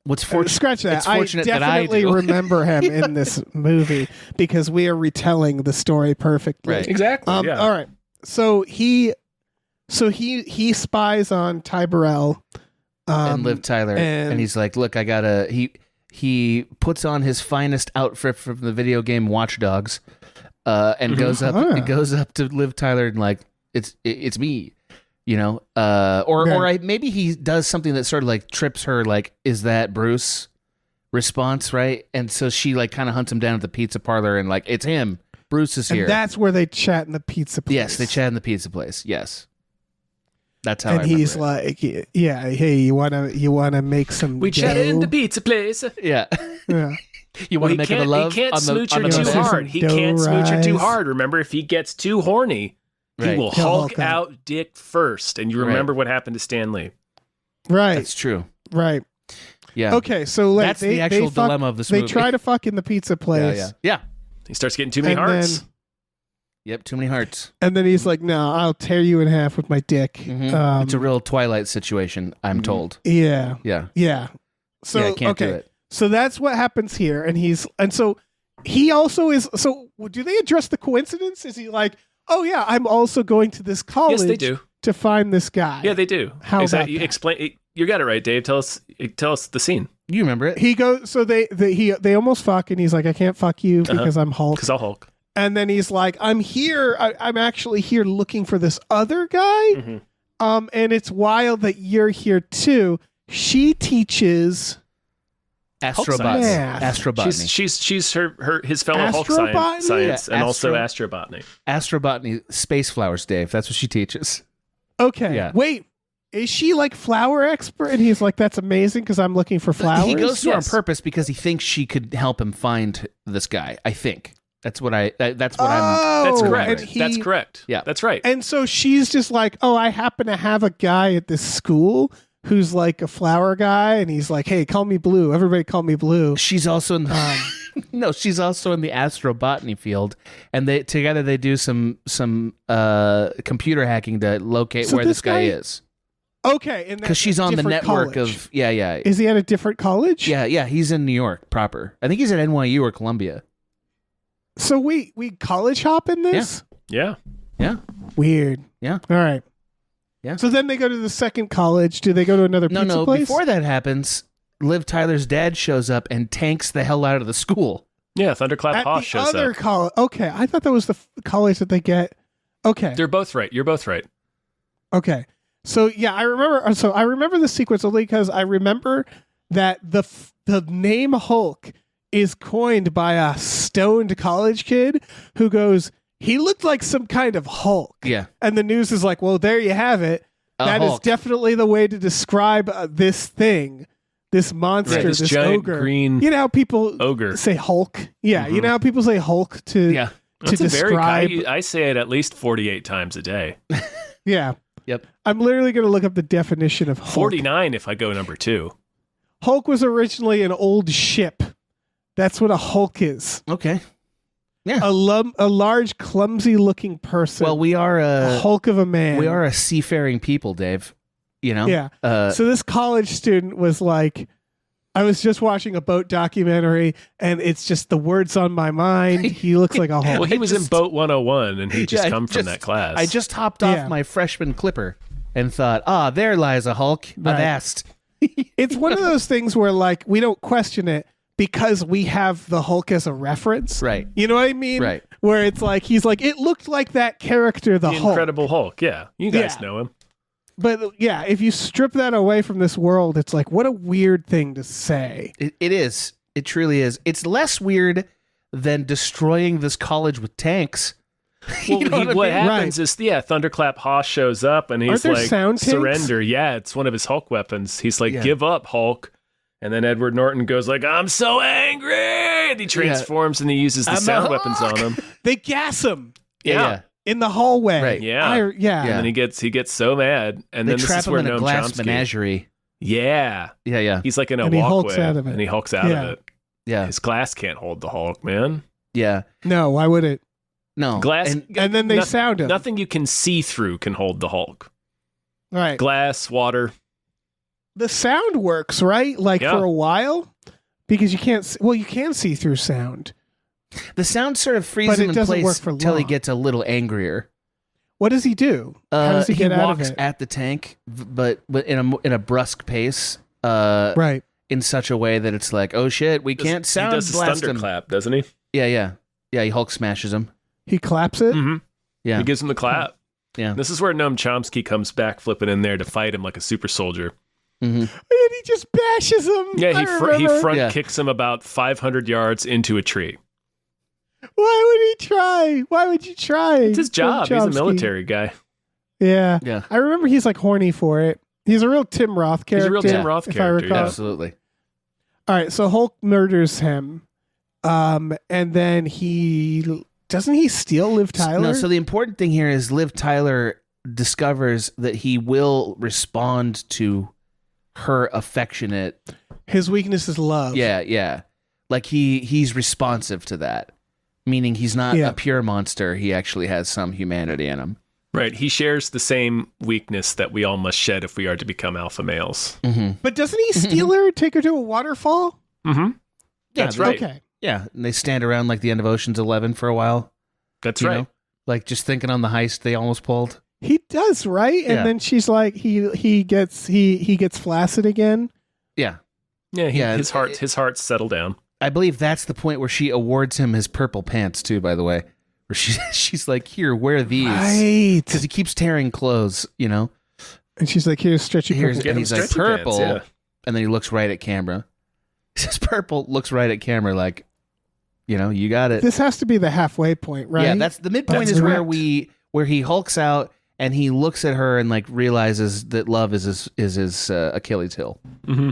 C: What's fortunate?
B: Scratch that.
C: It's fortunate
B: I
C: that I
B: definitely
C: do.
B: remember him in this movie because we are retelling the story perfectly.
C: Right.
D: Exactly. Yeah.
B: All right. So he spies on Ty Burrell
C: And Liv Tyler,
B: and-
C: and he's like, "Look, I gotta." He puts on his finest outfit from the video game Watch Dogs, and goes up.
B: Huh.
C: He goes up to Liv Tyler and like, it's me, you know. Maybe he does something that sort of like trips her. Like, is that Bruce? Response, right? And so she like kind of hunts him down at the pizza parlor and like, it's him. Bruce is here.
B: And that's where they chat in the pizza place.
C: Yes, they chat in the pizza place. Yes, that's how.
B: And
C: I
B: he's
C: remember
B: like, "Yeah, hey, you wanna make some?
D: We chatted in
B: dough?"
D: the pizza place.
C: it. Yeah,
B: Yeah.
C: you want to make him a love?
D: He can't
C: on the,
D: smooch
C: on
D: her
C: the
D: too
B: menu.
C: menu?
D: hard. He
B: Dough
D: can't smooch her too
B: rise.
D: hard. Remember, if he gets too horny, he
C: Right.
D: will
B: He'll
D: Hulk
B: Hulk out.
D: out dick first. And you remember what happened to Stan Lee.
B: Right.
C: That's true.
B: Right.
C: Yeah.
B: Okay. So like,
C: That's the actual
B: fuck-
C: dilemma of this
B: They
C: movie.
B: try to fuck in the pizza place.
C: Yeah.
D: He starts getting too many
B: And
D: hearts.
B: then-
C: Yep. Too many hearts.
B: And then he's like, "No, I'll tear you in half with my dick."
C: Mhm. It's a real Twilight situation, I'm told.
B: Yeah.
C: Yeah.
B: Yeah. So
C: yeah, I can't
B: okay.
C: do it.
B: So that's what happens here, and so he also is. So do they address the coincidence? Is he like, "Oh yeah, I'm also going to this college
D: Yes, they do.
B: to find this guy"?
D: Yeah, they do.
B: How about
D: You
B: that?
D: explain. You got it right, Dave. Tell us the scene.
C: You remember it?
B: He goes. So they almost fuck, and he's like, "I can't fuck you because I'm Hulk."
D: Because I'll Hulk.
B: And then he's like, "I'm here. I'm actually here looking for this other guy."
D: Mhm.
B: And it's wild that you're here too. She teaches
C: Astrobotany.
B: Math.
C: Astrobotany.
D: She's his fellow Hulk
B: Astrobotany?
D: science
C: Yeah,
D: and also astrobotany.
C: Astrobotany. Space flowers, Dave. That's what she teaches.
B: Okay.
C: Yeah.
B: Wait, is she like flower expert? And he's like, "That's amazing because I'm looking for flowers."
C: He goes to her on
D: Yes.
C: purpose because he thinks she could help him find this guy. I think that's what I'm.
D: That's
B: Oh,
D: correct.
B: and he-
D: That's correct.
C: Yeah.
D: That's right.
B: And so she's just like, "Oh, I happen to have a guy at this school who's like a flower guy," and he's like, "Hey, call me Blue. Everybody call me Blue."
C: She's also in the, no, she's also in the astrobotany field, and they together they do some computer hacking to locate
B: So
C: where this guy
B: guy-
C: is
B: Okay, and
C: because she's on the
B: different
C: network
B: college.
C: of yeah.
B: Is he at a different college?
C: Yeah, he's in New York proper. I think he's at NYU or Columbia.
B: So we college hop in this?
D: Yeah.
C: Yeah.
B: Weird.
C: Yeah.
B: All right.
C: Yeah.
B: So then they go to the second college. Do they go to another pizza
C: No,
B: place?
C: before that happens, Liv Tyler's dad shows up and tanks the hell out of the school.
D: Yeah. Thunderclap
B: At
D: Haas
B: the
D: shows
B: other
D: up.
B: college. Okay, I thought that was the college that they get. Okay.
D: They're both right. You're both right.
B: Okay. So yeah, I remember. So I remember the sequence only because I remember that the name Hulk is coined by a stoned college kid who goes, he looked like some kind of Hulk.
C: Yeah.
B: And the news is like, well, there you have it. That is
C: Hulk.
B: definitely the way to describe this thing, this monster,
D: Right, this
B: this
D: giant
B: ogre.
D: green
B: You know how people
D: ogre.
B: say Hulk? Yeah, you know how people say Hulk to
C: Yeah.
D: That's a
B: describe.
D: I say it at least 48 times a day.
B: Yeah.
C: Yep.
B: I'm literally going to look up the definition of Hulk.
D: 49 if I go number 2.
B: Hulk was originally an old ship. That's what a Hulk is.
C: Okay. Yeah.
B: A large, clumsy-looking person.
C: Well, we are
B: a Hulk of a man.
C: we are a seafaring people, Dave. You know.
B: Yeah.
C: Uh,
B: So this college student was like, I was just watching a boat documentary, and it's just the words on my mind. He looks like a Hulk.
D: Well, he was in Boat 101 and he just
C: Yeah,
D: come from that class.
C: I just hopped off
B: Yeah.
C: my freshman clipper and thought, there lies a Hulk.
B: Right.
C: I've asked.
B: It's one of those things where like we don't question it because we have the Hulk as a reference.
C: Right.
B: You know what I mean?
C: Right.
B: Where it's like he's like, it looked like that character, the
D: the
B: Hulk.
D: Incredible Hulk. Yeah. You guys
B: Yeah.
D: know him.
B: But yeah, if you strip that away from this world, it's like, what a weird thing to say.
C: It is. It truly is. It's less weird than destroying this college with tanks.
D: Well,
C: You know
D: what
C: what I mean?
D: happens is, Thunderclap Haas shows up and he's
B: there
D: like,
B: sound tanks?
D: surrender. Yeah, it's one of his Hulk weapons. He's like,
C: Yeah.
D: give up, Hulk. And then Edward Norton goes like, I'm so angry. And he transforms and he uses the
C: I'm a
D: sound
C: Hulk.
D: weapons on him.
B: They gas him
D: Yeah.
B: in the hallway.
C: Right.
D: Yeah.
B: Yeah.
D: And then he gets so mad. And
C: They
D: then this
C: trap
D: is
C: him
D: where
C: in a
D: Noam
C: glass
D: Chomsky.
C: menagerie.
D: Yeah.
C: Yeah.
D: He's like in a
B: And he hulks
D: walkway.
B: out of it.
D: And he hulks out
B: Yeah.
D: of it.
C: Yeah.
D: His glass can't hold the Hulk, man.
C: Yeah.
B: No, why would it?
C: No.
D: Glass.
B: And then they
D: no-
B: sound him.
D: Nothing you can see through can hold the Hulk.
B: Right.
D: Glass, water.
B: The sound works, right? Like
D: Yeah.
B: for a while? Because you can't, you can see through sound.
C: The sound sort of frees
B: But
C: him
B: it
C: in
B: doesn't
C: place
B: work for
C: until he
B: long.
C: gets a little angrier.
B: What does he do? How does he get out of
C: walks
B: it?
C: at the tank, but in a brusque pace,
B: Right.
C: in such a way that it's like, oh shit, we can't sound
D: He does his
C: blast him.
D: thunderclap, doesn't he?
C: Yeah. He Hulk smashes him.
B: He claps it.
D: Mm-hmm.
C: Yeah.
D: He gives him the clap.
C: Yeah.
D: This is where Noam Chomsky comes back flipping in there to fight him like a super soldier.
C: Mm-hmm.
B: And he just bashes him.
D: Yeah,
B: I
D: he
B: remember.
D: front
C: Yeah.
D: kicks him about 500 yards into a tree.
B: Why would he try? Why would you try?
D: It's his job. He's a
B: Chomsky.
D: military guy.
B: Yeah.
C: Yeah.
B: I remember he's like horny for it. He's a real Tim Roth character.
D: He's a real Tim Roth
B: if
D: character,
B: I recall.
D: yeah.
C: Absolutely.
B: All right, so Hulk murders him. And then doesn't he steal Liv Tyler?
C: No, so the important thing here is Liv Tyler discovers that he will respond to her affectionate.
B: His weakness is love.
C: Yeah. Like he's responsive to that, meaning he's not
B: Yeah.
C: a pure monster. He actually has some humanity in him.
D: Right. He shares the same weakness that we all must shed if we are to become alpha males.
C: Mm-hmm.
B: But doesn't he steal her, take her to a waterfall?
D: Mm-hmm. That's right.
B: Okay.
C: Yeah, and they stand around like the end of Ocean's 11 for a while.
D: That's
C: you
D: right.
C: know? Like just thinking on the heist they almost pulled.
B: He does, right? And
C: Yeah.
B: then she's like, he gets flaccid again.
C: Yeah.
D: Yeah, his heart's settled down.
C: I believe that's the point where she awards him his purple pants too, by the way. Where she's like, here, wear these.
B: Right.
C: Because he keeps tearing clothes, you know?
B: And she's like, here's stretchy
C: Here's-
B: purple.
D: Get
C: and
D: him
C: he's like,
D: stretchy pants,
C: purple.
D: yeah.
C: And then he looks right at camera. He says purple, looks right at camera like, you know, you got it.
B: This has to be the halfway point, right?
C: Yeah, that's the midpoint
B: That's
C: is where
B: correct.
C: where he hulks out and he looks at her and like realizes that love is his Achilles heel.
D: Mm-hmm.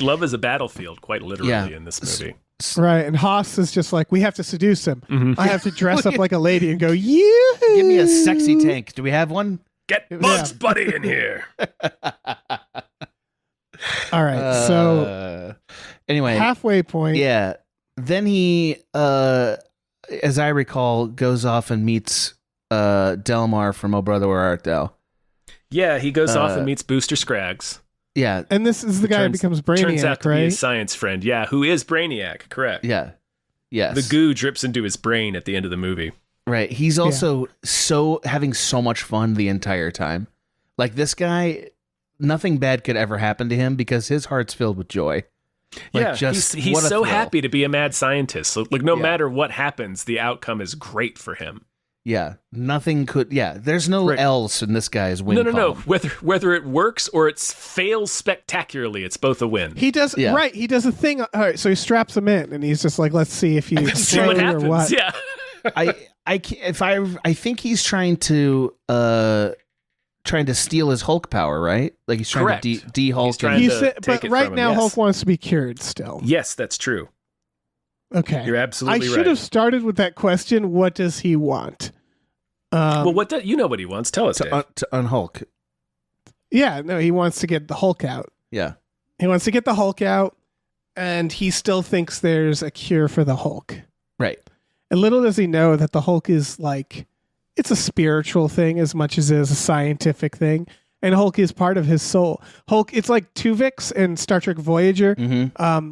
D: Love is a battlefield, quite literally,
C: Yeah.
D: in this movie.
B: right. And Haas is just like, we have to seduce him.
D: Mm-hmm.
B: I have to dress up like a lady and go, yeah.
C: Give me a sexy tank. Do we have one?
D: Get Bugs Buddy in here.
B: All right. So
C: anyway,
B: halfway point.
C: yeah. Then he, as I recall, goes off and meets Delmar from Oh Brother Where Art Thou.
D: Yeah, he goes off and meets Booster Scraggs.
C: Yeah,
B: And this is the guy who becomes Brainiac,
D: Turns out to be
B: right?
D: his science friend. Yeah, who is Brainiac, correct.
C: yeah, yes.
D: The goo drips into his brain at the end of the movie.
C: Right. He's also having so much fun the entire time. Like this guy, nothing bad could ever happen to him because his heart's filled with joy. Like
D: Yeah,
C: just
D: he's
C: what a
D: so
C: thrill.
D: happy to be a mad scientist. So, like, no
C: Yeah.
D: matter what happens, the outcome is great for him.
C: Yeah. Nothing could. Yeah. There's no
D: Right.
C: else in this guy's win.
D: No.
C: column.
D: Whether it works or it fails spectacularly, it's both a win.
B: He does
C: Yeah.
B: right. He does a thing. All right, so he straps him in, and he's just like, "Let's see if you
D: See what
B: explode or
D: happens.
B: what."
D: Yeah.
C: I think he's trying to steal his Hulk power, right? Like he's trying
D: Correct.
C: to de-Hulk.
D: He's trying to take
B: but
D: it
B: right
D: from him,
B: now,
D: yes.
B: Hulk wants to be cured still.
D: Yes, that's true.
B: Okay.
D: You're absolutely
B: I
D: right.
B: should have started with that question. What does he want?
D: Well, you know what he wants? Tell us, Dave.
C: to unhulk.
B: Yeah, no, he wants to get the Hulk out.
C: Yeah.
B: He wants to get the Hulk out, and he still thinks there's a cure for the Hulk.
C: Right.
B: And little does he know that the Hulk is like, it's a spiritual thing as much as it is a scientific thing. And Hulk is part of his soul. Hulk, it's like Tuvix in Star Trek Voyager,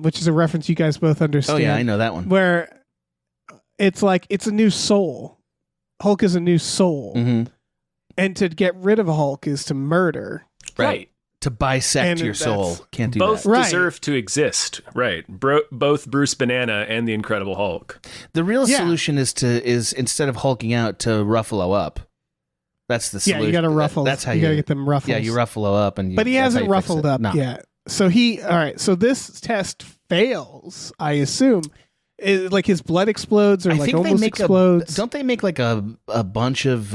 B: which is a reference you guys both understand.
C: Oh yeah, I know that one.
B: Where it's like, it's a new soul. Hulk is a new soul. And to get rid of a Hulk is to murder.
D: Right.
C: To bisect
B: And
C: your soul. Can't do
D: Both
C: that.
B: Right.
D: deserve to exist. Right. Both Bruce Banana and the Incredible Hulk.
C: The real
B: Yeah.
C: solution is instead of hulking out, to Ruffalo up. That's the solution.
B: Yeah, you got to ruffle.
C: That's how
B: you got to get them ruffles.
C: Yeah, you Ruffalo up, and
B: But he
C: that's how
B: hasn't
C: you fix
B: ruffled
C: it.
B: up
C: No.
B: yet. So all right. So this test fails, I assume. Like his blood explodes or
C: I
B: like
C: think they
B: almost
C: make
B: explodes.
C: Don't they make like a bunch of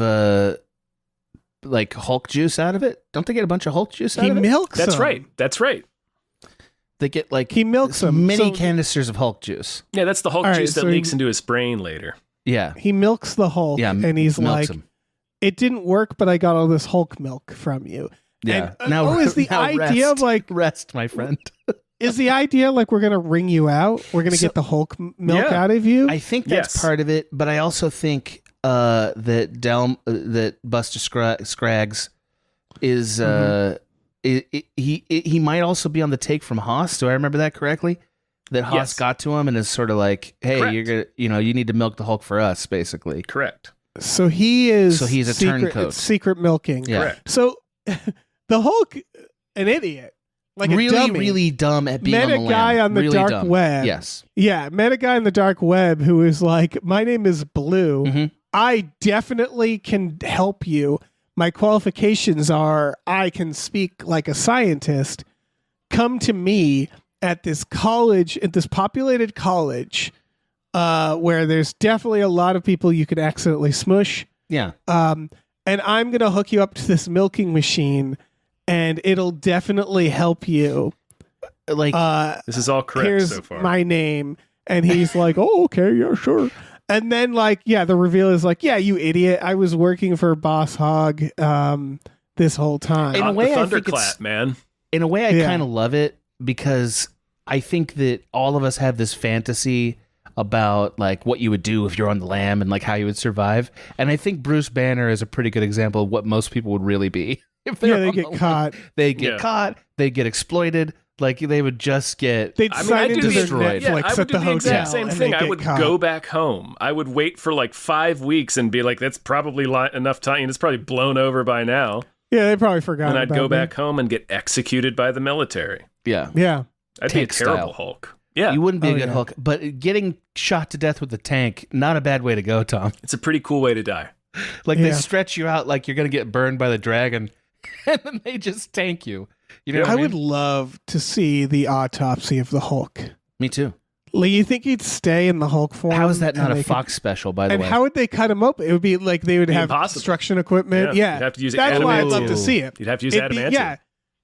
C: like Hulk juice out of it? Don't they get a bunch of Hulk juice out
B: He
C: of it?
B: milks
D: That's
B: them.
D: right. That's right.
C: They get like
B: He milks them.
C: many
B: So-
C: canisters of Hulk juice.
D: Yeah, that's the Hulk
B: All right,
D: juice that
B: so
D: leaks
B: he-
D: into his brain later.
C: Yeah,
B: He milks the Hulk,
C: yeah,
B: and he's
C: milks
B: like,
C: them.
B: "It didn't work, but I got all this Hulk milk from you."
C: Yeah.
B: And, is the
C: now
B: idea
C: rest.
B: of like,
C: rest, my friend?
B: is the idea like we're gonna wring you out? We're gonna get the Hulk milk
D: Yeah.
B: out of you?
C: I think that's
D: Yes.
C: part of it, but I also think that Buster Scraggs is he might also be on the take from Haas. Do I remember that correctly? That Haas
D: Yes.
C: got to him and is sort of like, "Hey,
D: Correct.
C: you're gonna, you need to milk the Hulk for us," basically.
D: Correct.
B: So he is.
C: So he's a
B: secret,
C: turncoat.
B: it's secret milking.
C: Yeah.
D: Correct.
B: So the Hulk, an idiot, like a
C: really,
B: dummy.
C: really dumb at being
B: Met
C: on
B: a
C: the
B: guy
C: lam.
B: on the
C: Really
B: dark
C: dumb.
B: web.
C: Yes.
B: Yeah, met a guy on the dark web who is like, "My name is Blue.
C: Mhm.
B: I definitely can help you. My qualifications are I can speak like a scientist. Come to me at this college, at this populated college, where there's definitely a lot of people you could accidentally smush.
C: Yeah.
B: And I'm gonna hook you up to this milking machine, and it'll definitely help you.
C: Like
D: This is all correct
B: Here's
D: so far.
B: my name." And he's like, "Oh, okay, yeah, sure." And then the reveal is like, "Yeah, you idiot. I was working for Boss Hog this whole time."
C: In a
D: Hot
C: way,
D: the
C: I think
D: thunderclap, man.
C: in a way, I
B: Yeah.
C: kind of love it because I think that all of us have this fantasy about like what you would do if you're on the lam and like how you would survive. And I think Bruce Banner is a pretty good example of what most people would really be if
B: Yeah,
C: they're
B: they
C: on
B: get
C: the lam.
B: caught.
C: They get
D: Yeah.
C: caught. They get exploited. Like they would just get.
B: They'd
D: I mean,
B: sign
D: I do
B: into
D: the
B: their
C: destroyed.
B: Netflix
D: I
B: at
D: would
B: the
D: do the
B: hotel.
D: exact same
B: and
D: thing.
B: they'd
D: I
B: get
D: would
B: caught.
D: go back home. I would wait for like 5 weeks and be like, "That's probably enough time. It's probably blown over by now."
B: Yeah, they probably forgot.
D: And I'd
B: about
D: go
B: me.
D: back home and get executed by the military.
C: Yeah.
B: Yeah,
D: I'd be a
C: Tank
D: terrible
C: style.
D: Hulk. Yeah,
C: You wouldn't be
B: Oh,
C: a good
B: yeah.
C: Hulk, but getting shot to death with the tank, not a bad way to go, Tom.
D: it's a pretty cool way to die.
C: Like they
B: Yeah.
C: stretch you out like you're gonna get burned by the dragon, and then they just tank you. You know what
B: I
C: I mean?
B: would love to see the autopsy of the Hulk.
C: Me too.
B: Like, you think he'd stay in the Hulk form?
C: How is that not
B: and
C: a
B: they could-
C: Fox special, by the
B: And
C: way?
B: how would they cut him open? It would be like they would
D: Be
B: have
D: impossible.
B: construction equipment. Yeah,
D: You'd have to use
B: that's why I'd love to
C: adamantium.
B: see it.
D: You'd have to use
B: It'd be,
D: adamantium.
B: yeah,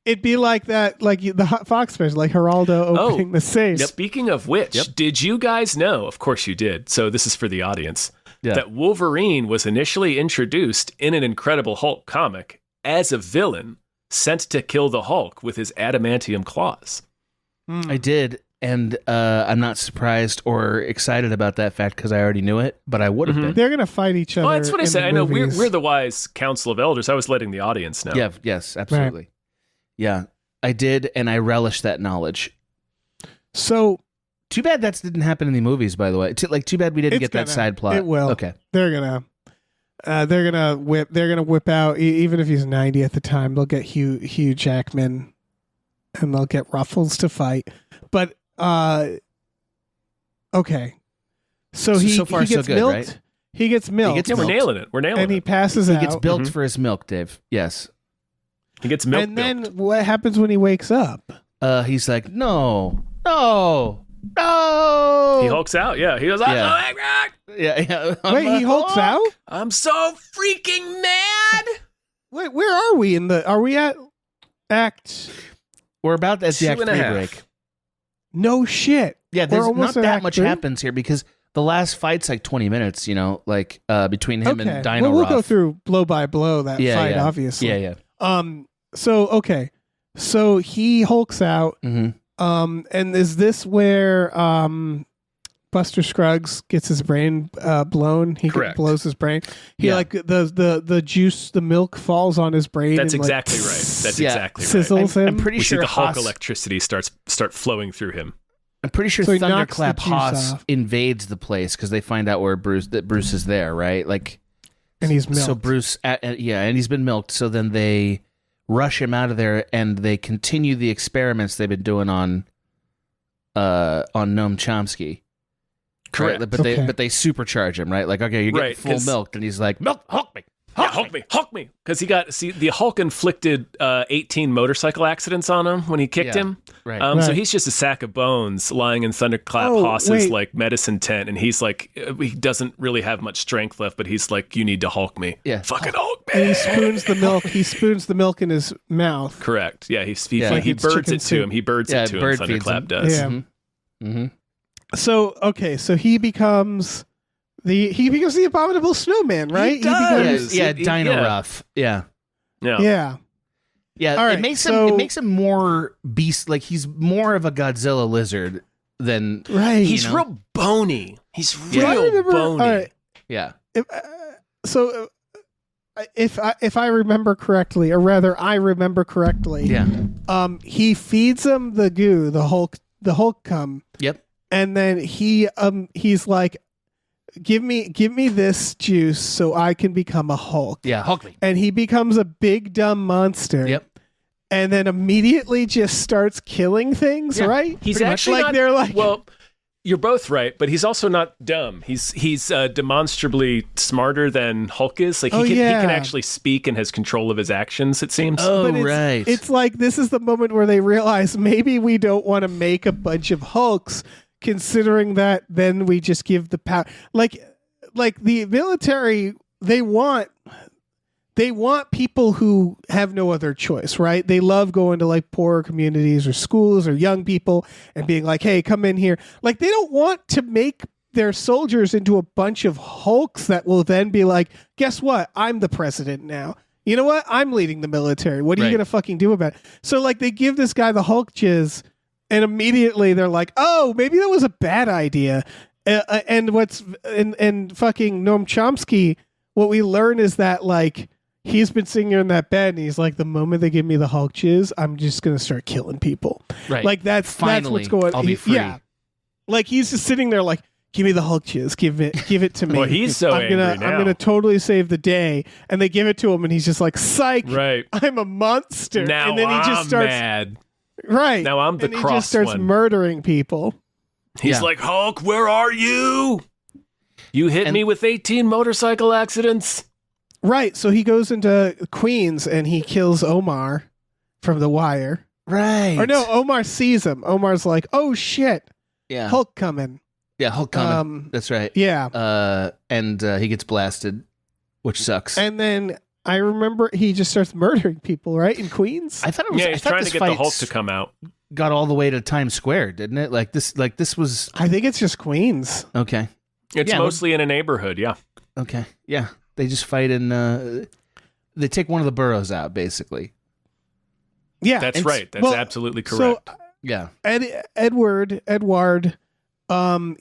B: it'd be like that, like the Fox special, like Geraldo opening the safe.
D: Speaking of which, did you guys know? Of course you did. So this is for the audience.
C: Yeah.
D: That Wolverine was initially introduced in an Incredible Hulk comic as a villain sent to kill the Hulk with his adamantium claws.
C: I did, and I'm not surprised or excited about that fact because I already knew it, but I would have been.
B: They're gonna fight each other.
D: Well, that's what I
B: in
D: said.
B: the
D: I know we're
B: movies.
D: we're the wise council of elders. I was letting the audience know.
C: Yeah, yes, absolutely. Yeah, I did, and I relish that knowledge.
B: So
C: Too bad that didn't happen in the movies, by the way. Too bad we didn't
B: It's
C: get that
B: gonna-
C: side plot.
B: it will.
C: Okay.
B: they're gonna whip out even if he's 90 at the time. They'll get Hugh Jackman, and they'll get Ruffles to fight. But okay, so he
C: so far,
B: he
C: so
B: gets
C: good,
B: milked.
C: right?
B: He gets milked.
C: gets
D: Yeah, we're
C: milked.
D: nailing it. We're nailing
B: and he
D: it.
B: passes
C: He
B: out.
C: gets bilked for his milk, Dave. Yes.
D: He gets milk.
B: and then what happens when he wakes up?
C: He's like, no, No.
D: He hulks out. Yeah, he goes.
C: Yeah.
D: Oh my God,
C: Yeah.
B: Wait, he hulks out?
D: I'm so freaking mad.
B: Wait, where are we are we at act?
C: We're about at the act 3
D: 2.5.
C: break.
B: No shit.
C: Yeah,
B: We're
C: there's not
B: almost at
C: that
B: act
C: much
B: 3?
C: happens here because the last fight's like 20 minutes, like between him and Dino
B: well, we'll
C: Ruff.
B: go through blow by blow that fight, obviously.
C: Yeah, yeah.
B: So he hulks out.
C: Mm-hmm.
B: And is this where Buster Scruggs gets his brain blown? He
D: Correct.
B: blows his brain. He
C: Yeah.
B: like the juice, the milk falls on his brain.
D: That's
B: and,
D: exactly
B: like,
D: right. That's
C: Yeah.
D: exactly right.
B: sizzles him.
C: I'm pretty
D: We see
C: sure
D: the Hulk
C: Haas,
D: electricity start flowing through him.
C: I'm pretty sure
B: So he knocks the
C: Thunderclap
B: juice
C: Haas
B: off.
C: invades the place because they find out that Bruce is there, right? Like,
B: And he's milked.
C: so Bruce, and he's been milked. So then they rush him out of there, and they continue the experiments they've been doing on Noam Chomsky.
D: Correct.
C: Right? But they supercharge him, right? Like, okay, you're getting
D: Right,
C: full
D: 'cause-
C: milked, and he's like, milk, Hulk me.
D: Hulk me. Because the Hulk inflicted 18 motorcycle accidents on him when he kicked
C: Yeah.
D: him.
C: Right.
D: So
B: Right.
D: he's just a sack of bones lying in Thunderclap
B: Oh,
D: Haas's
B: wait.
D: like medicine tent, and he's like, he doesn't really have much strength left, but he's like, you need to Hulk me.
C: Yeah.
D: Fucking Hulk me.
B: and he spoons the milk. He spoons the milk in his mouth.
D: Correct. Yeah, he
C: Like
D: he
B: it's
D: birds
B: chicken
D: it to
B: soup.
D: him. He birds
C: Yeah,
D: it to him.
C: bird feeds him.
D: Thunderclap does.
B: Yeah.
C: Mm-hmm.
B: So he becomes the abominable snowman, right?
D: He does.
C: Yeah,
D: He-
C: Dino
D: yeah.
C: Ruff. Yeah.
D: Yeah.
B: Yeah.
C: Yeah,
B: All right,
C: it makes
B: so-
C: him more beast, like he's more of a Godzilla lizard than
B: Right.
D: He's
C: You know?
D: real bony. He's
C: Yeah.
B: I
D: real
B: remember-
D: bony.
B: all right.
C: yeah.
B: If I remember correctly, or rather I remember correctly,
C: Yeah.
B: he feeds him the goo, the Hulk cum,
C: Yep.
B: and then he's like, give me this juice so I can become a Hulk.
C: Yeah, Hulk me.
B: And he becomes a big dumb monster.
C: Yep.
B: And then immediately just starts killing things,
C: Yeah.
B: right?
D: He's
B: Pretty much.
D: actually
B: like
D: not,
B: they're like,
D: well, you're both right, but he's also not dumb. He's demonstrably smarter than Hulk is. Like he can actually speak and has control of his actions. It seems.
C: Oh,
B: but
C: right.
B: It's like this is the moment where they realize maybe we don't want to make a bunch of Hulks, considering that then we just give the power. Like the military, they want people who have no other choice, right? They love going to like poorer communities or schools or young people and being like, hey, come in here. Like they don't want to make their soldiers into a bunch of Hulks that will then be like, guess what? I'm the president now. You know what? I'm leading the military. What are you
C: Right.
B: going to fucking do about it? So like they give this guy the Hulk jizz and immediately they're like, oh, maybe that was a bad idea. And fucking Noam Chomsky, what we learn is that like, he's been sitting here in that bed and he's like, the moment they give me the Hulk jizz, I'm just going to start killing people.
C: Right.
B: Like that's
C: Finally,
B: what's going on.
C: I'll be free.
B: Yeah. Like he's just sitting there like, give me the Hulk jizz. Give it to me.
D: Well, he's so
B: I'm
D: angry now.
B: I'm gonna totally save the day. And they give it to him and he's just like, psych,
D: Right.
B: I'm a monster.
D: Now
B: and then he just
D: I'm
B: starts
D: mad.
B: right.
D: Now I'm the
B: and he
D: cross
B: just starts
D: one.
B: murdering people.
D: He's
C: Yeah.
D: like, Hulk, where are you? You hit
C: And-
D: me with 18 motorcycle accidents.
B: Right. So he goes into Queens and he kills Omar from The Wire.
C: Right.
B: Or no, Omar sees him. Omar's like, oh shit,
C: Yeah.
B: Hulk coming.
C: Yeah, Hulk coming. That's right.
B: Yeah.
C: And he gets blasted, which sucks.
B: And then I remember he just starts murdering people, right? In Queens?
C: I thought it was.
D: Yeah,
C: I
D: he's
C: thought
D: trying
C: this
D: to get the
C: fight
D: Hulk to come out.
C: got all the way to Times Square, didn't it? Like this was
B: I think it's just Queens.
C: okay.
D: It's
C: Yeah,
D: mostly in a neighborhood, yeah.
C: Okay, yeah. They just fight in. They take one of the boroughs out, basically.
B: Yeah.
D: That's
B: and
D: right. That's
B: well,
D: absolutely
B: So
D: correct.
C: Yeah.
B: Edward,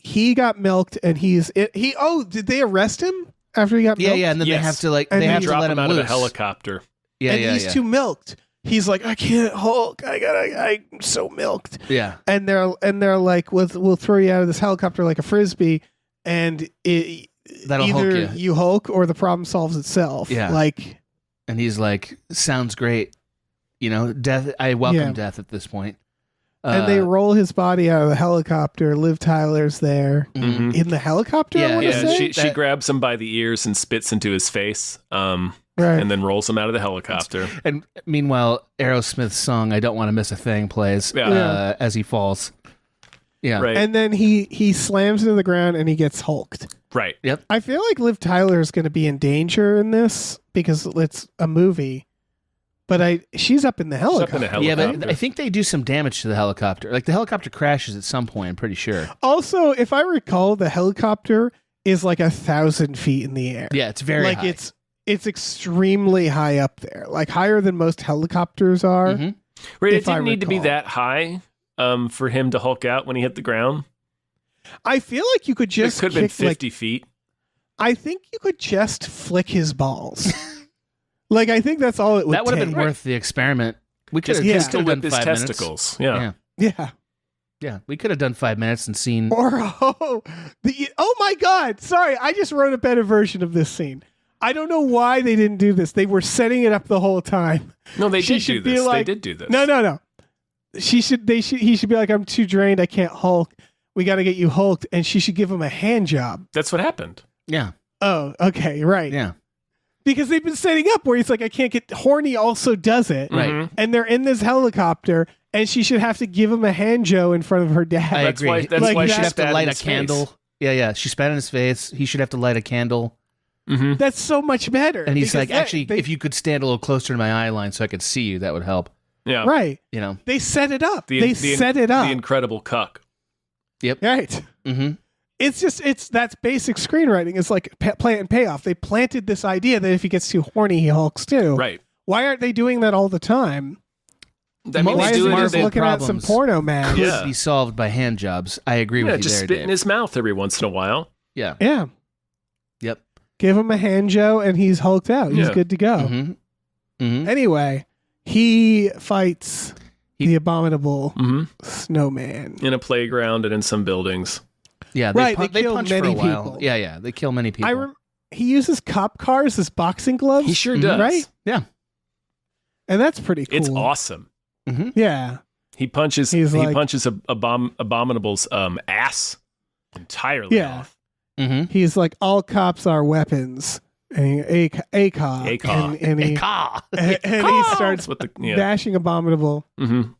B: he got milked and did they arrest him after he got
C: Yeah,
B: milked?
C: yeah. And then
D: Yes.
C: they have to like
B: And
C: they
B: then
C: have to
D: Drop
C: let
D: him
C: him
D: out
C: loose.
D: of a helicopter.
C: Yeah,
B: and
C: yeah,
B: he's
C: yeah.
B: too milked. He's like, I can't Hulk. I'm so milked.
C: Yeah.
B: And they're like, we'll throw you out of this helicopter like a frisbee, and
C: That'll
B: either
C: Hulk you.
B: you Hulk or the problem solves itself.
C: Yeah.
B: Like,
C: And he's like, sounds great. You know, death. I welcome
B: Yeah.
C: death at this point.
B: and they roll his body out of the helicopter. Liv Tyler's there
C: Mhm.
B: in the helicopter. I
C: Yeah,
B: wanna
D: Yeah,
B: say?
D: she grabs him by the ears and spits into his face,
B: right.
D: and then rolls him out of the helicopter.
C: And meanwhile, Aerosmith's song "I Don't Want to Miss a Thing" plays
D: Yeah.
C: as he falls. Yeah.
D: Right.
B: And then he slams into the ground and he gets hulked.
D: Right.
C: Yep.
B: I feel like Liv Tyler is going to be in danger in this because it's a movie. But she's up in the helicopter.
C: Yeah, but I think they do some damage to the helicopter. Like the helicopter crashes at some point, I'm pretty sure.
B: Also, if I recall, the helicopter is like 1,000 feet in the air.
C: Yeah, it's very
B: like
C: high.
B: it's extremely high up there, like higher than most helicopters are.
C: Mhm.
D: Right. It
B: if I
D: didn't need to be
B: recall.
D: that high for him to Hulk out when he hit the ground.
B: I feel like you could
D: It
B: just
D: could have been
B: kick, like,
D: 50 feet.
B: I think you could just flick his balls. Like, I think that's all it would
C: That would have
B: take.
C: been worth the experiment. We could
D: Just
C: have
D: pistol
C: done
D: whip his
C: 5 minutes.
D: testicles. Yeah.
B: Yeah.
C: Yeah, we could have done 5 minutes and seen.
B: Or, oh my God. Sorry. I just wrote a better version of this scene. I don't know why they didn't do this. They were setting it up the whole time.
D: No, they
B: She
D: did do
B: should be
D: this.
B: like-
D: They did do this.
B: No. He should be like, I'm too drained. I can't Hulk. We got to get you hulked. And she should give him a hand job.
D: That's what happened.
C: Yeah,
B: Oh, okay. Right.
C: yeah.
B: Because they've been setting up where he's like, I can't get horny also does it.
C: Right.
D: Mhm.
B: And they're in this helicopter and she should have to give him a hand joe in front of her dad.
C: I
D: That's
C: agree.
D: why- that's
B: Like,
D: why
B: you
C: She
D: she
C: should have to
D: spat in
C: light a
D: his face.
C: candle. Yeah. She spat in his face. He should have to light a candle.
D: Mm-hmm.
B: That's so much better.
C: And he's
B: Because
C: like, actually, if you could stand a little closer to my eye line so I could see you, that would help.
D: Yeah.
B: right.
C: You know?
B: They set it up.
D: The-
B: they
D: the-
B: set it up.
D: The incredible cuck.
B: Right.
C: Mm-hmm.
B: That's basic screenwriting. It's like plant and payoff. They planted this idea that if he gets too horny, he hulks too.
D: Right.
B: Why aren't they doing that all the time?
D: I mean,
B: Why
D: they
B: is
D: do
B: he
D: it.
B: just
D: They,
B: looking at some
C: problems
B: porno man?
C: Could
D: Yeah.
C: be solved by hand jobs. I agree with you
D: just
C: there,
D: spit
C: Dave.
D: in his mouth every once in a while.
C: Yeah.
B: Yeah.
C: Yep.
B: Give him a hand joe and he's hulked out. He's
D: Yeah.
B: good to go.
C: Mm-hmm. Mm-hmm.
B: Anyway, he fights
C: He-
B: the abominable
D: Mm-hmm.
B: snowman.
D: In a playground and in some buildings.
C: Yeah.
B: Right,
C: They
B: they kill
C: punch
B: many
C: for a while.
B: people.
C: Yeah. They kill many people.
B: He uses cop cars as boxing gloves.
D: He sure
C: Mhm.
D: does.
B: Right?
C: Yeah.
B: And that's pretty cool.
D: It's awesome.
C: Mm-hmm.
B: Yeah.
D: He punches.
B: He's
D: He
B: like-
D: punches Abominable's ass entirely
B: Yeah.
D: off.
C: Mm-hmm.
B: He's like, all cops are weapons. And a cop.
D: A-cop.
B: And he starts
D: With the yeah.
B: bashing Abominable.
D: Mm-hmm.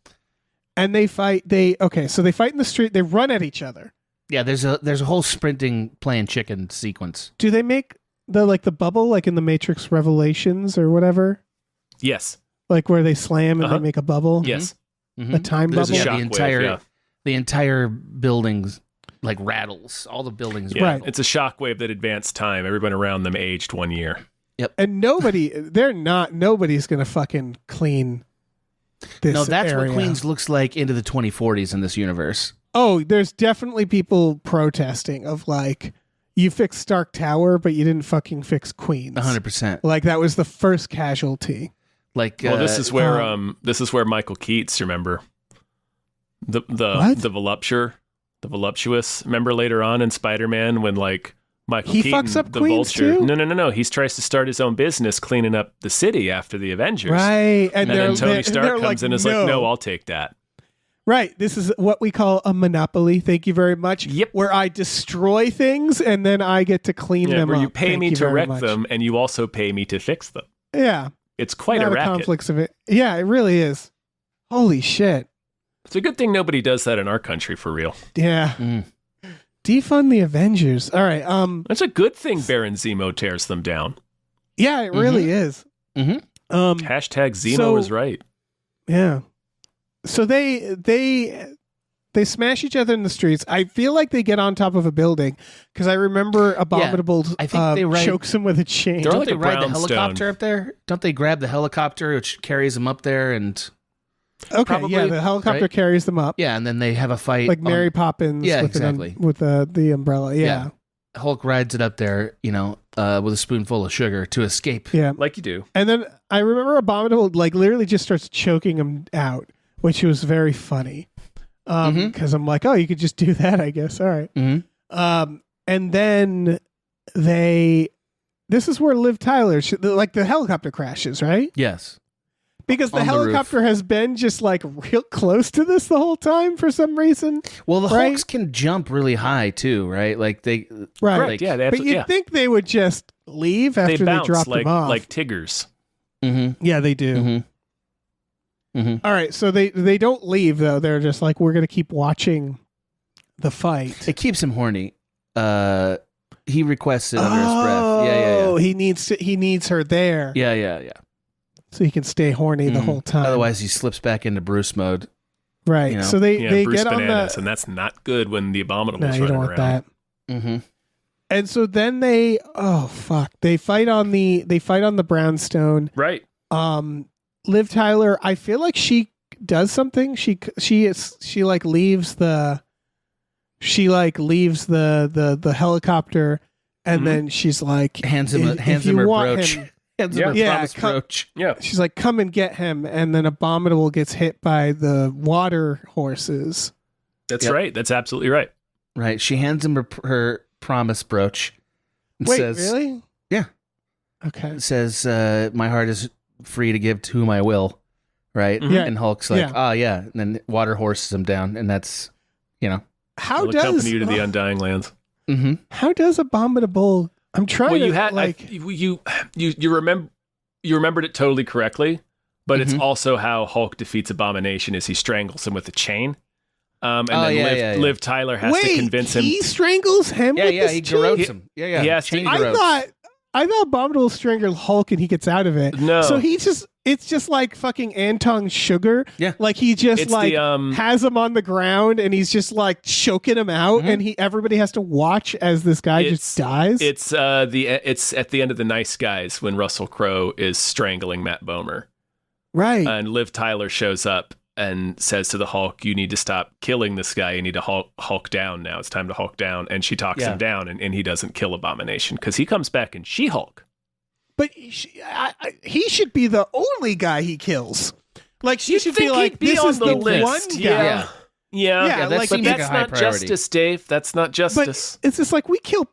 B: And they fight. They fight in the street. They run at each other.
C: Yeah. There's a whole sprinting playing chicken sequence.
B: Do they make the bubble like in the Matrix Revelations or whatever?
D: Yes.
B: Like where they slam and
D: Uh-huh.
B: they make a bubble?
D: Yes.
C: Mm-hmm.
B: A time
D: There's a
B: bubble?
D: shock
C: the
D: wave,
C: entire
D: yeah.
C: the entire buildings like rattles. All the buildings
D: Yeah.
C: rattle.
D: It's a shockwave that advanced time. Everyone around them aged 1 year.
B: And nobody's gonna fucking clean this.
C: No, that's
B: area.
C: what Queens looks like into the 2040s in this universe.
B: Oh, there's definitely people protesting of like, you fixed Stark Tower, but you didn't fucking fix Queens.
C: 100%.
B: Like that was the first casualty.
C: Like
D: Well, this is where Michael Keats, remember the
B: What?
D: the voluptuous. Remember later on in Spider-Man when like Michael
B: He
D: Keaton,
B: fucks up
D: the
B: Queens,
D: Vulture.
B: too?
D: No. He tries to start his own business cleaning up the city after the Avengers.
B: Right.
D: And then Tony Stark
B: they're
D: comes in and is like, no, I'll take that.
B: Right. This is what we call a monopoly. Thank you very much.
D: Yep.
B: Where I destroy things and then I get to clean them
D: where
B: up.
D: you pay
B: Thank
D: me
B: you
D: to
B: very
D: wreck
B: much.
D: them and you also pay me to fix them.
B: Yeah.
D: It's quite
B: Not
D: a racket.
B: conflicts of it. Yeah, it really is. Holy shit.
D: It's a good thing nobody does that in our country for real.
B: Yeah.
C: Mm.
B: Defund the Avengers. All right.
D: That's a good thing Baron Zemo tears them down.
B: Yeah, it really is.
C: Mhm.
D: Hashtag Zemo
B: So-
D: is right.
B: Yeah. So they smash each other in the streets. I feel like they get on top of a building because I remember Abominable
C: I think they ride-
B: chokes him with a chain.
D: They're
C: Don't
D: like
C: they
D: a
C: ride the
D: brownstone.
C: helicopter up there? Don't they grab the helicopter which carries them up there and
B: Okay,
C: probably,
B: yeah, the helicopter
C: right?
B: carries them up.
C: yeah, and then they have a fight
B: Like
C: on-
B: Mary Poppins
C: Yeah,
B: with,
C: exactly.
B: with the umbrella. Yeah.
C: Hulk rides it up there, with a spoonful of sugar to escape.
B: Yeah.
D: Like you do.
B: And then I remember Abominable like literally just starts choking him out, which was very funny. Because I'm like, oh, you could just do that, I guess. All right.
C: Mm-hmm.
B: And then this is where Liv Tyler, like the helicopter crashes, right?
C: Yes.
B: Because the
C: On the
B: helicopter has been just like real close to this the whole time for some reason.
C: Well, the
B: Right?
C: Hulks can jump really high too, right? Like they
B: Right.
D: Correct.
C: Like-
D: Yeah, they
B: But you'd think they would just leave after
D: they
B: they,
D: bounce
B: dropped
D: like
B: them off.
D: like Tiggers.
C: Mm-hmm.
B: Yeah, they do.
C: Mm-hmm. Mm-hmm.
B: All right, so they don't leave though. They're just like, we're gonna keep watching the fight.
C: It keeps him horny. He requests it under his breath. Yeah.
B: Oh, he needs her there.
C: Yeah.
B: So he can stay horny the whole time.
C: Otherwise, he slips back into Bruce mode.
B: Right.
C: You know?
B: So they
D: Bruce
B: get
D: Bananas,
B: on
D: and that's not good when the Abominable's
B: No, you
D: running
B: don't want
D: around.
B: that.
C: Mm-hmm.
B: And so then they fight on the brownstone.
D: Right.
B: Liv Tyler, I feel like she does something. She like leaves the helicopter, and then she's like
C: hands him her brooch. Hands him her promise brooch.
D: Yeah.
B: She's like, come and get him, and then Abominable gets hit by the water horses.
D: That's right. That's absolutely right.
C: Right. She hands him her promise brooch. And
B: Wait,
C: says,
B: really?
C: Yeah.
B: Okay.
C: Says, my heart is free to give to whom I will. Right?
B: Yeah.
C: And Hulk's like,
B: Yeah.
C: yeah. And then water horses him down. And that's,
B: How
D: Will accompany you to the Undying Lands.
C: Mm-hmm.
B: How does Abominable? I'm trying
D: Well,
B: to
D: you had
B: like.
D: you remembered it totally correctly, but it's also how Hulk defeats Abomination is he strangles him with a chain. And then Liv Tyler has to convince him.
B: He strangles him. with this
C: he
B: chain?
C: garrotes him. Yeah.
D: He has
C: Chain
D: to-
C: garrotes.
B: I thought Abominable strangled Hulk and he gets out of it.
D: No.
B: So it's just like fucking Anton Sugar.
C: Yeah.
B: Like he just
D: It's
B: like
D: the,
B: has him on the ground and he's just like choking him out and everybody has to watch as this guy just dies.
D: It's at the end of The Nice Guys when Russell Crowe is strangling Matt Bomer.
B: Right.
D: And Liv Tyler shows up and says to the Hulk, you need to stop killing this guy. You need to Hulk down now. It's time to Hulk down. And she talks him down, and he doesn't kill Abomination because he comes back in She-Hulk.
B: But he should be the only guy he kills. Like she
D: You'd
B: should
D: think
B: be like,
D: he'd be
B: this
D: on
B: is
D: the
B: the
D: list.
B: one guy.
D: Yeah.
B: Yeah,
C: that
B: like,
C: seems
D: But
C: like a
D: that's
C: high
D: not
C: priority.
D: justice, Dave. That's not justice.
B: But it's just like we kill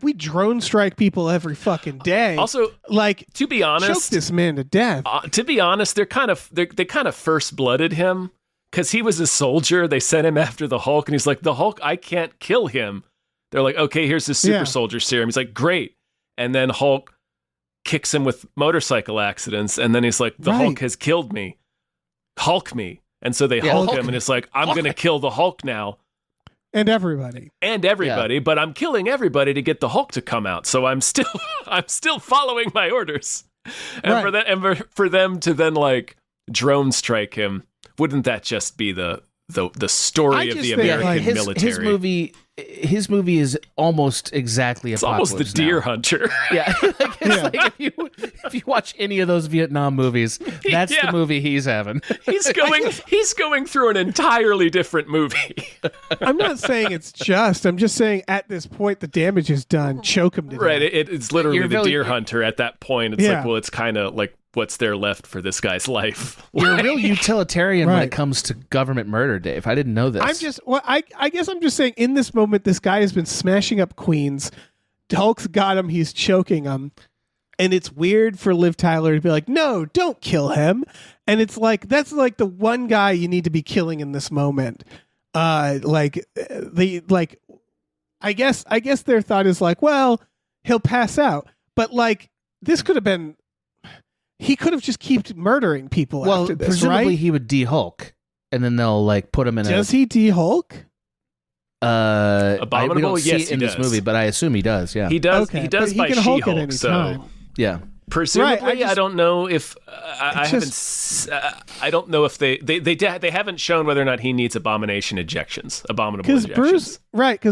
B: we drone strike people every fucking day.
D: Also,
B: like
D: to be
B: choke
D: honest,
B: this man to death.
D: they kind of first blooded him because he was a soldier. They sent him after the Hulk, and he's like, the Hulk, I can't kill him. They're like, okay, here's his super soldier serum. He's like, great. And then Hulk kicks him with motorcycle accidents, and then he's like, the Hulk has killed me. Hulk me. And so they Hulk him, and it's like, I'm going to kill the Hulk now.
B: And everybody.
D: But I'm killing everybody to get the Hulk to come out. So I'm still following my orders. And for them to then like drone strike him, wouldn't that just be the story of the American military?
C: His movie is almost exactly
D: It's
C: Apocalypse
D: almost the Deer
C: Now.
D: Hunter.
C: Yeah, like if you watch any of those Vietnam movies, that's the movie he's having.
D: He's going through an entirely different movie.
B: I'm not saying it's just. I'm just saying at this point the damage is done. Choke him to death.
D: Right. It's literally the Deer Hunter at that point. It's like, well, it's kind of like what's there left for this guy's life.
C: You're a real utilitarian when it comes to government murder, Dave. I didn't know this.
B: I guess I'm just saying in this moment, this guy has been smashing up Queens. Hulk's got him. He's choking him. And it's weird for Liv Tyler to be like, no, don't kill him. And it's like, that's like the one guy you need to be killing in this moment. I guess their thought is like, well, he'll pass out. But like, this could have been, he could have just kept murdering people after this,
C: presumably
B: right?
C: he would de-Hulk, and then they'll like put him in
B: Does he de-Hulk?
C: we
D: Abominable?
C: don't see
D: Yes,
C: it in
D: he
C: this
D: does.
C: movie, but I assume he does. Yeah,
D: He does.
B: Okay,
D: He does
B: but
D: by
B: he can Hulk at
D: She-Hulk.
B: any
D: So
B: time.
C: yeah.
D: presumably,
B: Right,
D: I don't know if I don't know if they haven't shown whether or not he needs abominable injections.
B: Because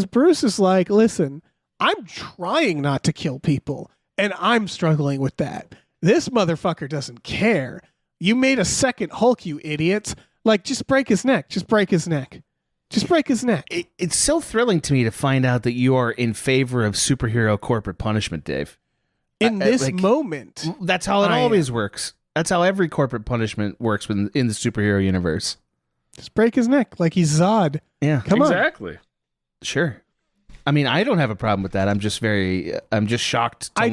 B: Bruce is like, listen, I'm trying not to kill people, and I'm struggling with that. This motherfucker doesn't care. You made a second Hulk, you idiots. Like, just break his neck. Just break his neck. Just break his neck.
C: It's so thrilling to me to find out that you are in favor of superhero corporate punishment, Dave.
B: In this moment.
C: That's how it always works. That's how every corporate punishment works in the superhero universe.
B: Just break his neck like he's Zod.
C: Yeah.
B: Come on.
D: Exactly.
C: Sure. I mean, I don't have a problem with that. I'm just shocked to learn.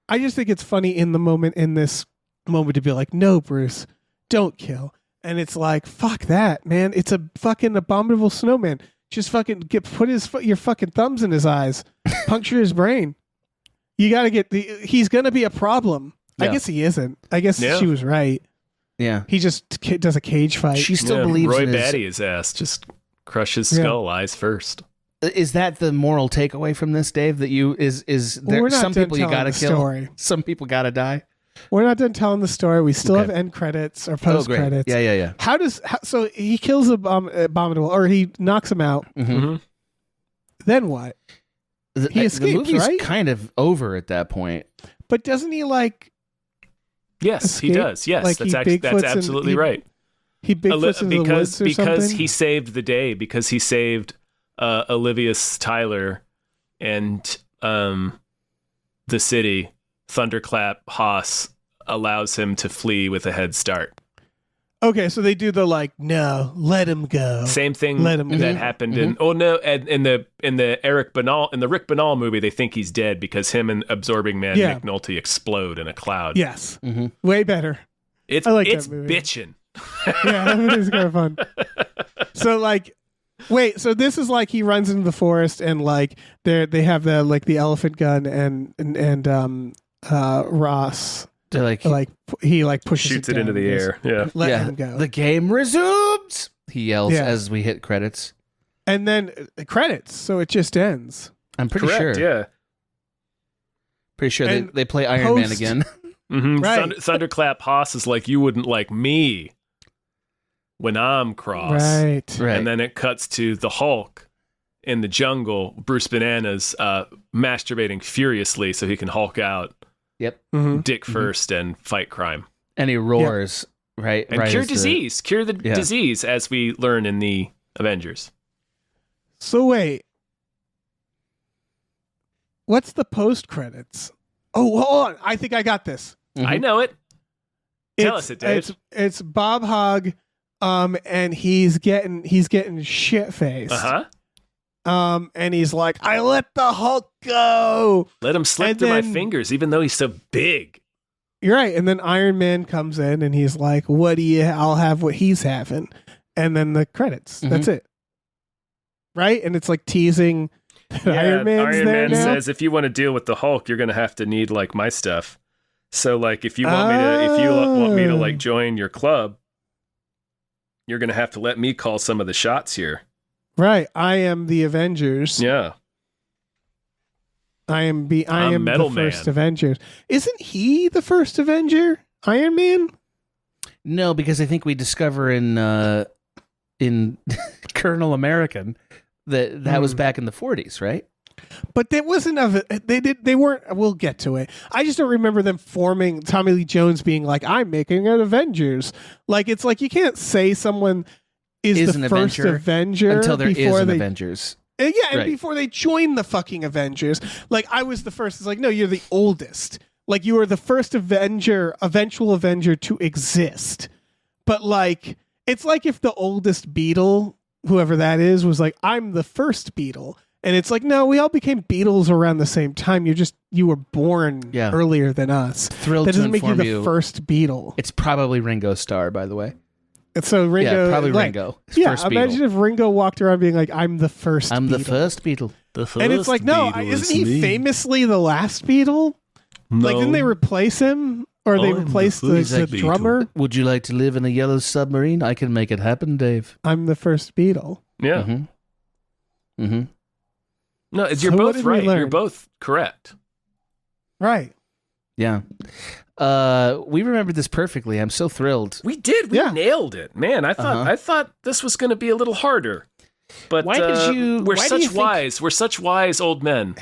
B: I just think it's funny in this moment to be like, no, Bruce, don't kill. And it's like, fuck that, man. It's a fucking abominable snowman. Just fucking put your fucking thumbs in his eyes, puncture his brain. You got to he's going to be a problem.
C: Yeah.
B: I guess he isn't. I guess she was right.
C: Yeah.
B: He just does a cage fight.
C: She still believes
D: Roy
C: in his...
D: Batty his ass. Just Crush his skull, eyes first.
C: Is that the moral takeaway from this, Dave? That
B: We're not
C: some
B: done
C: people you
B: telling
C: gotta
B: the
C: kill,
B: story.
C: some people gotta die?
B: We're not done telling the story. We still
C: Okay.
B: have end credits or
C: Oh,
B: post
C: great.
B: credits.
C: Yeah.
B: So he kills Abominable, or he knocks him out.
C: Mm-hmm.
B: Then what? He escapes,
C: the movie's
B: right?
C: kind of over at that point.
B: But doesn't he like
D: Yes, he
B: escape?
D: does. Yes,
B: Like,
D: that's
B: he Bigfoots
D: that's absolutely right.
B: he Bigfoots into the woods or
D: because
B: something?
D: he saved the day, because he saved Olivius Tyler and the city. Thunderclap Haas allows him to flee with a head start.
B: Okay, so they do the no, let him go.
D: Same thing
B: Let him
D: that
B: go.
D: happened in in the Rick Bonnell movie. They think he's dead because him and Absorbing Man
B: Yeah.
D: McNulty explode in a cloud.
B: Yes,
C: Mm-hmm.
B: way better.
D: It's
B: I like that
D: it's
B: movie.
D: bitchin'.
B: Yeah, that movie's kind of fun. So wait, so this is he runs into the forest and they have the elephant gun and Ross
C: They're
B: he pushes
D: Shoots it
B: down
D: into the
B: and goes,
D: air. Yeah.
B: Let him go.
C: The game resumes. He yells
B: Yeah.
C: as we hit credits.
B: And then credits, so it just ends.
C: I'm pretty
D: Correct.
C: sure.
D: Yeah.
C: Pretty sure
B: And
C: they play Iron Man
B: post-
C: again.
D: Mm-hmm.
B: Right.
D: Thunderclap Haas is like, you wouldn't like me when I'm cross.
B: Right.
C: Right.
D: And then it cuts to the Hulk in the jungle, Bruce Bananas masturbating furiously so he can Hulk out,
C: Yep.
B: Mm-hmm.
D: dick first, and fight crime.
C: And he roars. Right.
D: And
C: right
D: cure
C: as the-
D: disease. Cure the
C: Yeah.
D: disease, as we learn in the Avengers.
B: So wait, what's the post credits? Oh, hold on. I think I got this.
C: Mhm.
D: I know it. Tell us it, Dave.
B: It's Bob Hogg, and he's getting shit faced. And he's like, I let the Hulk go.
D: Let him slip
B: And
D: through my
B: then-
D: fingers, even though he's so big.
B: You're right. And then Iron Man comes in and he's like, what do you, I'll have what he's having. And then the credits.
C: Mhm.
B: That's it. Right? And it's teasing that Iron Man's
D: Iron
B: there
D: Man
B: now.
D: says, if you want to deal with the Hulk, you're going to have to need my stuff. So if you want me to, if you want me to join your club, you're going to have to let me call some of the shots here.
B: Right. I am the Avengers.
D: Yeah.
B: I am the
D: Metal
B: first
D: Man.
B: Avenger. Isn't he the first Avenger? Iron Man?
C: No, because I think we discover in Colonel American that was back in the 40s, right?
B: But that wasn't they weren't, we'll get to it. I just don't remember them forming, Tommy Lee Jones being like, I'm making an Avengers. It's you can't say someone is the
C: an
B: first Avenger
C: until there is
B: before
C: an
B: they
C: Avengers.
B: Yeah, and
C: Right.
B: before they join the fucking Avengers. I was the first. It's no, you're the oldest. You are the first eventual Avenger to exist. But it's if the oldest Beatle, whoever that is, was I'm the first Beatle. And it's no, we all became Beatles around the same time. You were born earlier than us.
C: Thrilled
B: That
C: to
B: doesn't make you
C: inform
B: the first Beatle.
C: It's probably Ringo Starr, by the way.
B: And so Ringo,
C: Yeah, probably Ringo.
B: Yeah,
C: First
B: imagine
C: Beatle.
B: if Ringo walked around being I'm the first.
C: I'm the
B: Beatle.
C: first Beatle.
B: And it's no, isn't he famously the last Beatle? Didn't they replace him? Or they replaced the drummer?
C: Would you like to live in a yellow submarine? I can make it happen, Dave.
B: I'm the first Beatle.
D: Yeah.
C: Mm-hmm. Mm-hmm.
D: No, you're
B: So what
D: both
B: did we
D: right.
B: learn?
D: You're both correct.
B: Right.
C: Yeah. We remembered this perfectly. I'm so thrilled.
D: We did. We
B: Yeah.
D: nailed it, man. I thought this was going to be a little harder. But
C: Why did you-
D: We're
C: why do
D: such
C: you think-
D: wise. We're such wise old men.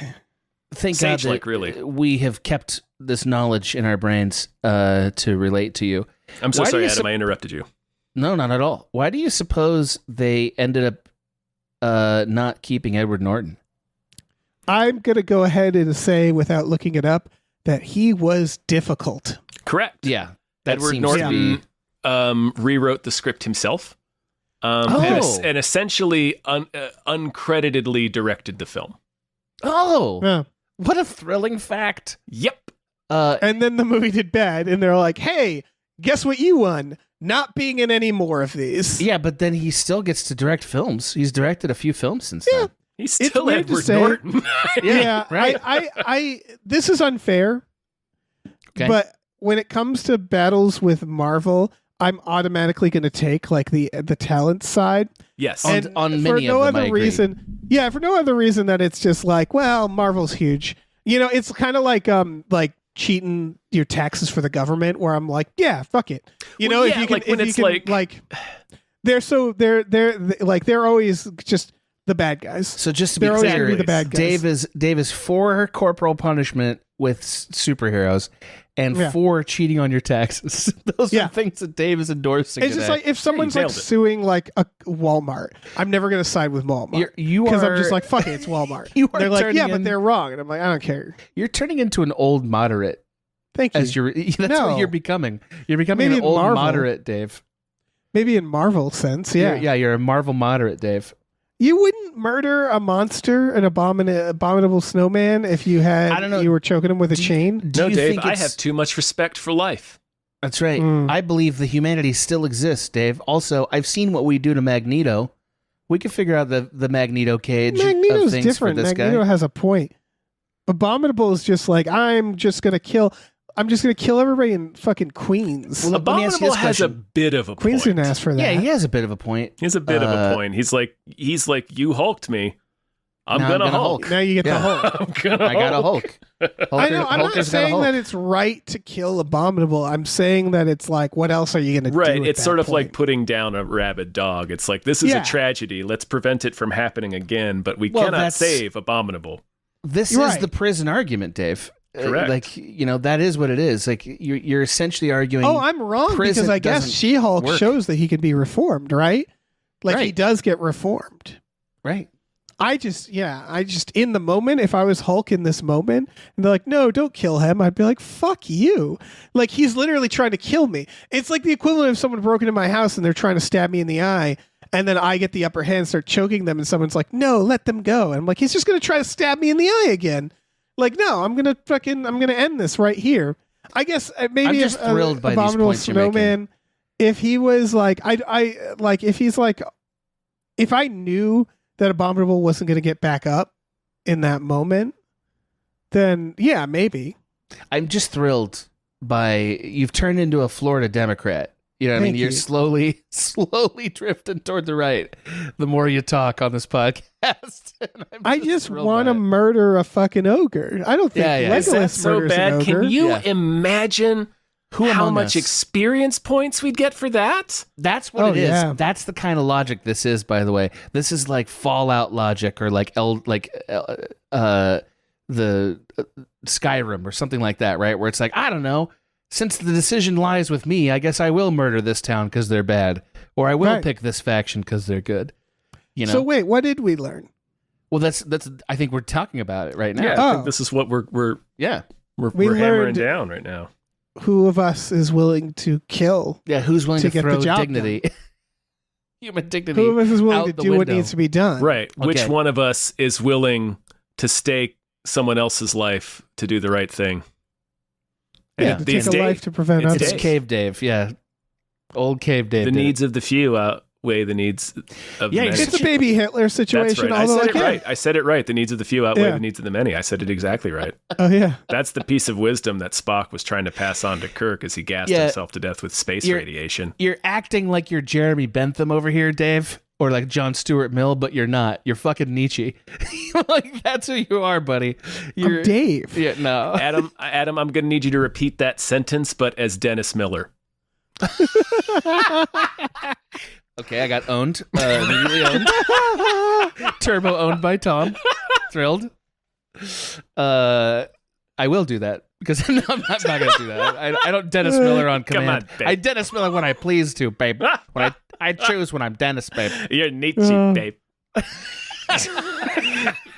C: Thank God
D: Sage-like,
C: that
D: really.
C: we have kept this knowledge in our brains to relate to you.
D: I'm so
C: Why do
D: sorry,
C: you
D: Adam. I interrupted you.
C: No, not at all. Why do you suppose they ended up not keeping Edward Norton?
B: I'm going to go ahead and say, without looking it up, that he was difficult.
D: Correct.
C: Yeah. That
D: Edward
C: seems to be-
D: Norton rewrote the script himself. And essentially uncreditedly directed the film.
C: Oh,
B: Yeah.
C: what a thrilling fact.
D: Yep.
B: And then the movie did bad, and they're like, hey, guess what you won? Not being in any more of these.
C: Yeah, but then he still gets to direct films. He's directed a few films since
B: Yeah.
C: then.
D: He's
B: It's
D: still
B: weird to
D: Edward
B: say.
D: Norton.
B: Yeah,
C: right.
B: I this is unfair.
C: Okay.
B: But when it comes to battles with Marvel, I'm automatically going to take like the talent side.
D: Yes.
C: On many
B: for no
C: of them, I
B: other
C: agree.
B: reason. Yeah, for no other reason that it's just like, well, Marvel's huge. You know, it's kind of like cheating your taxes for the government, where I'm like, yeah, fuck it. You know, if you can,
D: like when
B: if
D: it's
B: you can, like, they're always just the bad guys.
C: So just to be
B: They're always
C: clear,
B: gonna be the bad guys.
C: Dave is for corporal punishment with superheroes and for cheating on your taxes. Those are things that Dave is endorsing.
B: It's just like if someone's like suing like a Walmart, I'm never gonna side with Walmart because I'm just like, fuck it, it's Walmart. They're like, yeah, but they're wrong, and I'm like, I don't care.
C: You're turning into an old moderate.
B: Thank you.
C: That's what you're becoming. You're becoming
B: Maybe
C: an old
B: Marvel.
C: moderate, Dave.
B: Maybe in Marvel sense, yeah.
C: You're a Marvel moderate, Dave.
B: You wouldn't murder a monster, an abominable snowman, if you had,
C: I don't know.
B: You were choking him with a chain?
D: No, Dave, I have too much respect for life.
C: That's right. I believe the humanity still exists, Dave. Also, I've seen what we do to Magneto. We can figure out the Magneto cage
B: Magneto's
C: of things
B: different.
C: for this
B: Magneto
C: guy.
B: has a point. Abominable is just like, I'm just gonna kill everybody in fucking Queens.
C: Well, let me ask you
D: Abominable
C: this
D: has a
C: question.
D: bit of a
B: Queens
D: point.
B: didn't ask for that.
C: Yeah, he has a bit of a point.
D: He has a bit of a point. He's like, you hulked me. I'm gonna Hulk.
B: Now you get the Hulk.
D: I'm gonna
C: I got a Hulk.
B: I know. I'm not saying that it's right to kill Abominable. I'm saying that it's like, what else are you going to do?
D: Right.
B: at
D: It's
B: that
D: sort of
B: point?
D: like putting down a rabid dog. It's like, this is a tragedy. Let's prevent it from happening again, but we cannot save Abominable.
C: This is the prison argument, Dave.
D: Correct.
C: That is what it is. Like you're essentially arguing.
B: Oh, I'm wrong because I guess She-Hulk shows that he can be reformed, right? Like he does get reformed.
C: Right.
B: I just in the moment, if I was Hulk in this moment, and they're like, no, don't kill him, I'd be like, fuck you. Like, he's literally trying to kill me. It's like the equivalent of someone broken into my house and they're trying to stab me in the eye, and then I get the upper hand, start choking them, and someone's like, no, let them go. And I'm like, he's just going to try to stab me in the eye again. Like, no, I'm going to end this right here. I guess maybe
C: I'm just thrilled by these
B: Abominable
C: points you're
B: Snowman,
C: making.
B: if he was like, if I knew that Abominable wasn't going to get back up in that moment, then yeah, maybe.
C: I'm just thrilled by you've turned into a Florida Democrat. You know what I mean? You're slowly drifting toward the right the more you talk on this podcast.
B: I just want to murder a fucking ogre. I don't think Legolas
D: Is that so
B: murders
D: bad?
B: an ogre.
D: Can you imagine how much
C: us?
D: experience points we'd get for that?
C: That's what it is.
B: yeah.
C: That's the kind of logic this is, by the way. This is like Fallout logic or like the Skyrim or something like that, right? Where it's like, I don't know, since the decision lies with me, I guess I will murder this town because they're bad, or I will pick this faction because they're good. You know.
B: So wait, what did we learn?
C: Well, that's. I think we're talking about it right now.
D: Yeah, I think this is what we're
B: We
D: hammering
B: learned-
D: down right now.
B: Who of us is willing to kill?
C: Yeah, who's willing to
B: get the
C: throw
B: job
C: dignity, human dignity?
B: Who of us is willing
C: out
B: to
C: the
B: do what
C: window?
B: needs to be done?
D: Right. Which
C: Okay.
D: one of us is willing to stake someone else's life to do the right thing?
B: Yeah,
D: And
B: to
D: these
B: take a
D: days-
B: life to prevent
D: it's
B: others.
C: It's Cave Dave, yeah, old Cave Dave.
D: the
C: did it.
D: needs of the few outweigh the needs of
C: Yeah,
D: the many.
B: It's a baby Hitler
D: That's
B: situation.
D: right. I
B: although
D: said it
B: can't-
D: right. I said it right. The needs of the few outweigh
B: Yeah.
D: the needs of the many. I said it exactly right.
B: Oh yeah.
D: That's the piece of wisdom that Spock was trying to pass on to Kirk as he gassed
C: Yeah.
D: himself to death with space radiation.
C: You're acting like you're Jeremy Bentham over here, Dave, or like John Stuart Mill, but you're not. You're fucking Nietzsche. Like that's who you are, buddy. You're
B: I'm Dave.
C: Yeah, no.
D: Adam, I'm going to need you to repeat that sentence, but as Dennis Miller.
C: Okay, I got owned. Immediately owned. Turbo owned by Tom. Thrilled. I will do that because no, I'm not going to do that. I don't Dennis Miller on
D: Come
C: command.
D: on, babe.
C: I Dennis Miller when I please to, babe. When I choose when I'm Dennis, babe.
D: You're Nietzsche, babe.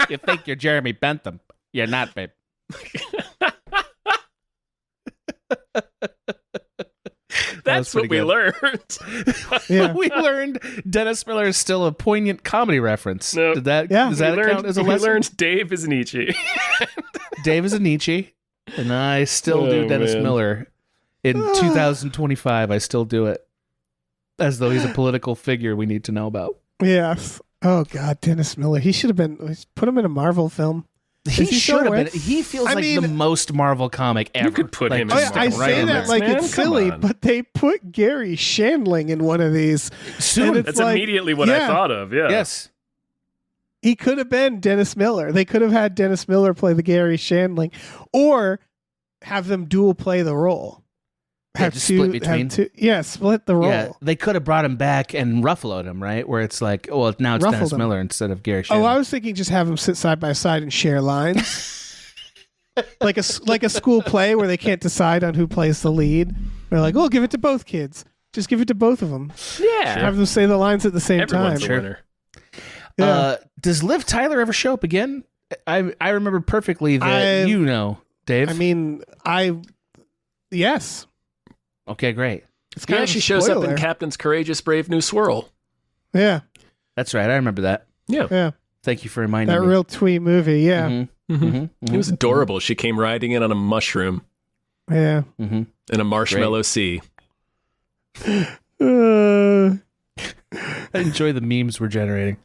C: You think you're Jeremy Bentham. You're not, babe.
D: That's what we learned.
B: Yeah.
C: We learned Dennis Miller is still a poignant comedy reference.
D: No.
C: Did that?
B: Yeah.
C: Does that count as a
D: we
C: lesson?
D: learned Dave is Nietzsche.
C: Dave is a Nietzsche, and I still do
D: Oh,
C: Dennis
D: man.
C: Miller. In 2025, I still do it. As though he's a political figure we need to know about.
B: Yes. Oh God, Dennis Miller. He should have been. Put him in a Marvel film.
C: He
B: Is he
C: should
B: still
C: have been.
B: with?
C: He feels
B: I
C: like the
B: mean-
C: most Marvel comic ever.
D: You could put him in
C: just
B: I
D: Right
B: say
D: in
B: that
D: this,
B: like
D: man.
B: it's
D: Come
B: silly,
D: on.
B: but they put Gary Shandling in one of these.
C: soon.
B: and it's
D: That's
B: like,
D: immediately what I
B: yeah.
D: thought of. Yeah.
C: Yes.
B: He could have been Dennis Miller. They could have had Dennis Miller play the Gary Shandling, or have them dual play the role.
C: Yeah, just split between.
B: Split the role.
C: Yeah, they could have brought him back and ruffled him, right? Where it's like, well, now it's
B: Ruffled
C: Dennis
B: him.
C: Miller instead of Gary
B: Oh,
C: Shandling.
B: I was thinking just have them sit side by side and share lines, like a school play where they can't decide on who plays the lead. They're like, "Oh, give it to both kids. Just give it to both of them.
D: Yeah.
B: Have them say the lines at the same
D: Everyone's
B: time."
D: a winner.
B: Yeah.
C: Does Liv Tyler ever show up again? I remember perfectly that Dave.
B: I mean, yes.
C: Okay, great.
B: It's kind
D: Yeah,
B: of a
D: she shows up
B: spoiler.
D: in Captain's Courageous Brave New Swirl.
B: Yeah,
C: That's right. I remember that.
D: Yeah.
B: yeah.
C: Thank you for reminding
B: That
C: me.
B: real twee movie. Yeah,
C: Mhm,
D: Mm-hmm.
C: mhm,
D: It was adorable. She came riding in on a mushroom
B: yeah.
C: mhm.
D: in a marshmallow sea.
B: Uh,
C: I enjoy the memes we're generating.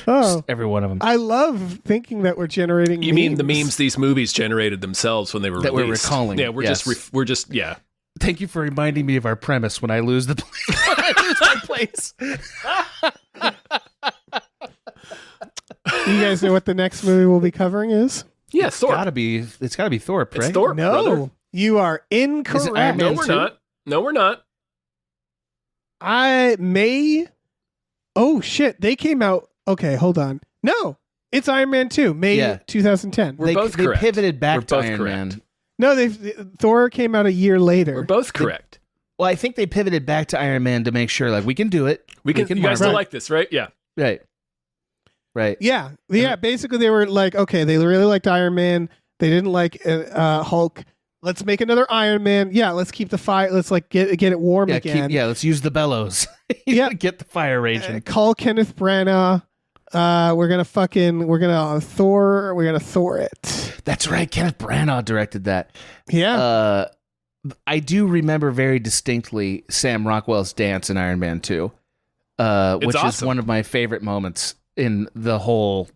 B: oh,
C: Every one of them.
B: I love thinking that we're generating.
D: You mean the memes these movies generated themselves when they were
C: That we're
D: released?
C: recalling,
D: Yeah, we're
C: yes.
D: just yeah.
C: Thank you for reminding me of our premise when I lose the when I lose my place.
B: You guys know what the next movie we'll be covering is?
D: Yeah, Thor.
C: It's gotta be Thor, right?
D: It's Thor.
B: No,
D: brother.
B: you are
C: Iron
B: incorrect.
C: Man
D: No, we're
C: too?
D: not. No, we're not.
B: I may. Oh shit! They came out. Okay, hold on. No, it's Iron Man 2, May
C: Yeah.
B: 2010.
D: We're both
C: they
D: correct.
C: pivoted back
D: We're
C: to
D: both
C: Iron
D: correct.
C: Man.
B: No, Thor came out a year later.
D: We're both correct.
C: Well, I think they pivoted back to Iron Man to make sure, like, we can do it.
D: We can. You guys
C: Marvel.
D: still
B: Right.
D: like this, right? Yeah.
C: Right. Right.
B: Yeah. Basically, they were like, okay, they really liked Iron Man. They didn't like Hulk. Let's make another Iron Man. Yeah, let's keep the fire. Let's like get it warm
C: Yeah,
B: again.
C: let's use the bellows.
B: Yeah.
C: Get the fire raging.
B: Call Kenneth Branagh. We're gonna Thor it.
C: That's right. Kenneth Branagh directed that.
B: Yeah.
C: I do remember very distinctly Sam Rockwell's dance in Iron Man 2, which is
D: awesome.
C: one of my favorite moments in the whole,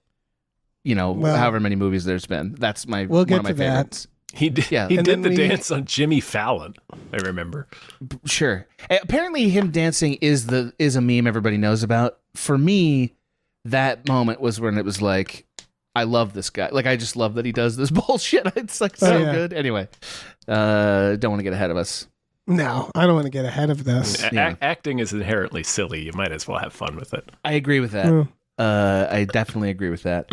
B: Well,
C: however many movies there's been. That's
B: we'll
C: one
B: get
C: of my
B: to that.
C: favorites.
D: He did.
C: Yeah.
D: He
B: And
D: did
B: then
D: the
B: we-
D: dance on Jimmy Fallon. I remember.
C: Sure. Apparently, him dancing is a meme everybody knows about. For me, that moment was when it was like, I love this guy. Like, I just love that he does this bullshit. It's like so
B: yeah.
C: good. Anyway, don't want to get ahead of us.
B: No, I don't want to get ahead of this.
C: Yeah.
D: Acting is inherently silly. You might as well have fun with it.
C: I agree with that.
B: Mm.
C: I definitely agree with that.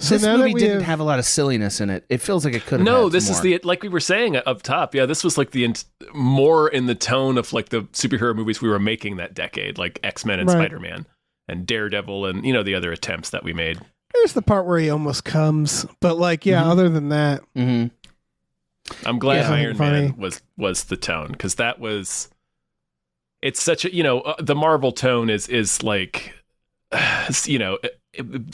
B: So
C: This
B: now that
C: movie
B: we
C: didn't
B: have-
C: have a lot of silliness in it. It feels like it could have.
D: No,
C: had
D: this
C: more.
D: is the like we were saying up top. Yeah, this was like the more in the tone of like the superhero movies we were making that decade, like X-Men and
B: Right.
D: Spider-Man and Daredevil and the other attempts that we made.
B: There's the part where he almost comes, but like, yeah.
C: Mhm.
B: Other than that,
C: Mhm.
D: I'm glad
B: Yeah.
D: Iron
B: Funny.
D: Man was the tone because that was. It's such a the Marvel tone is like,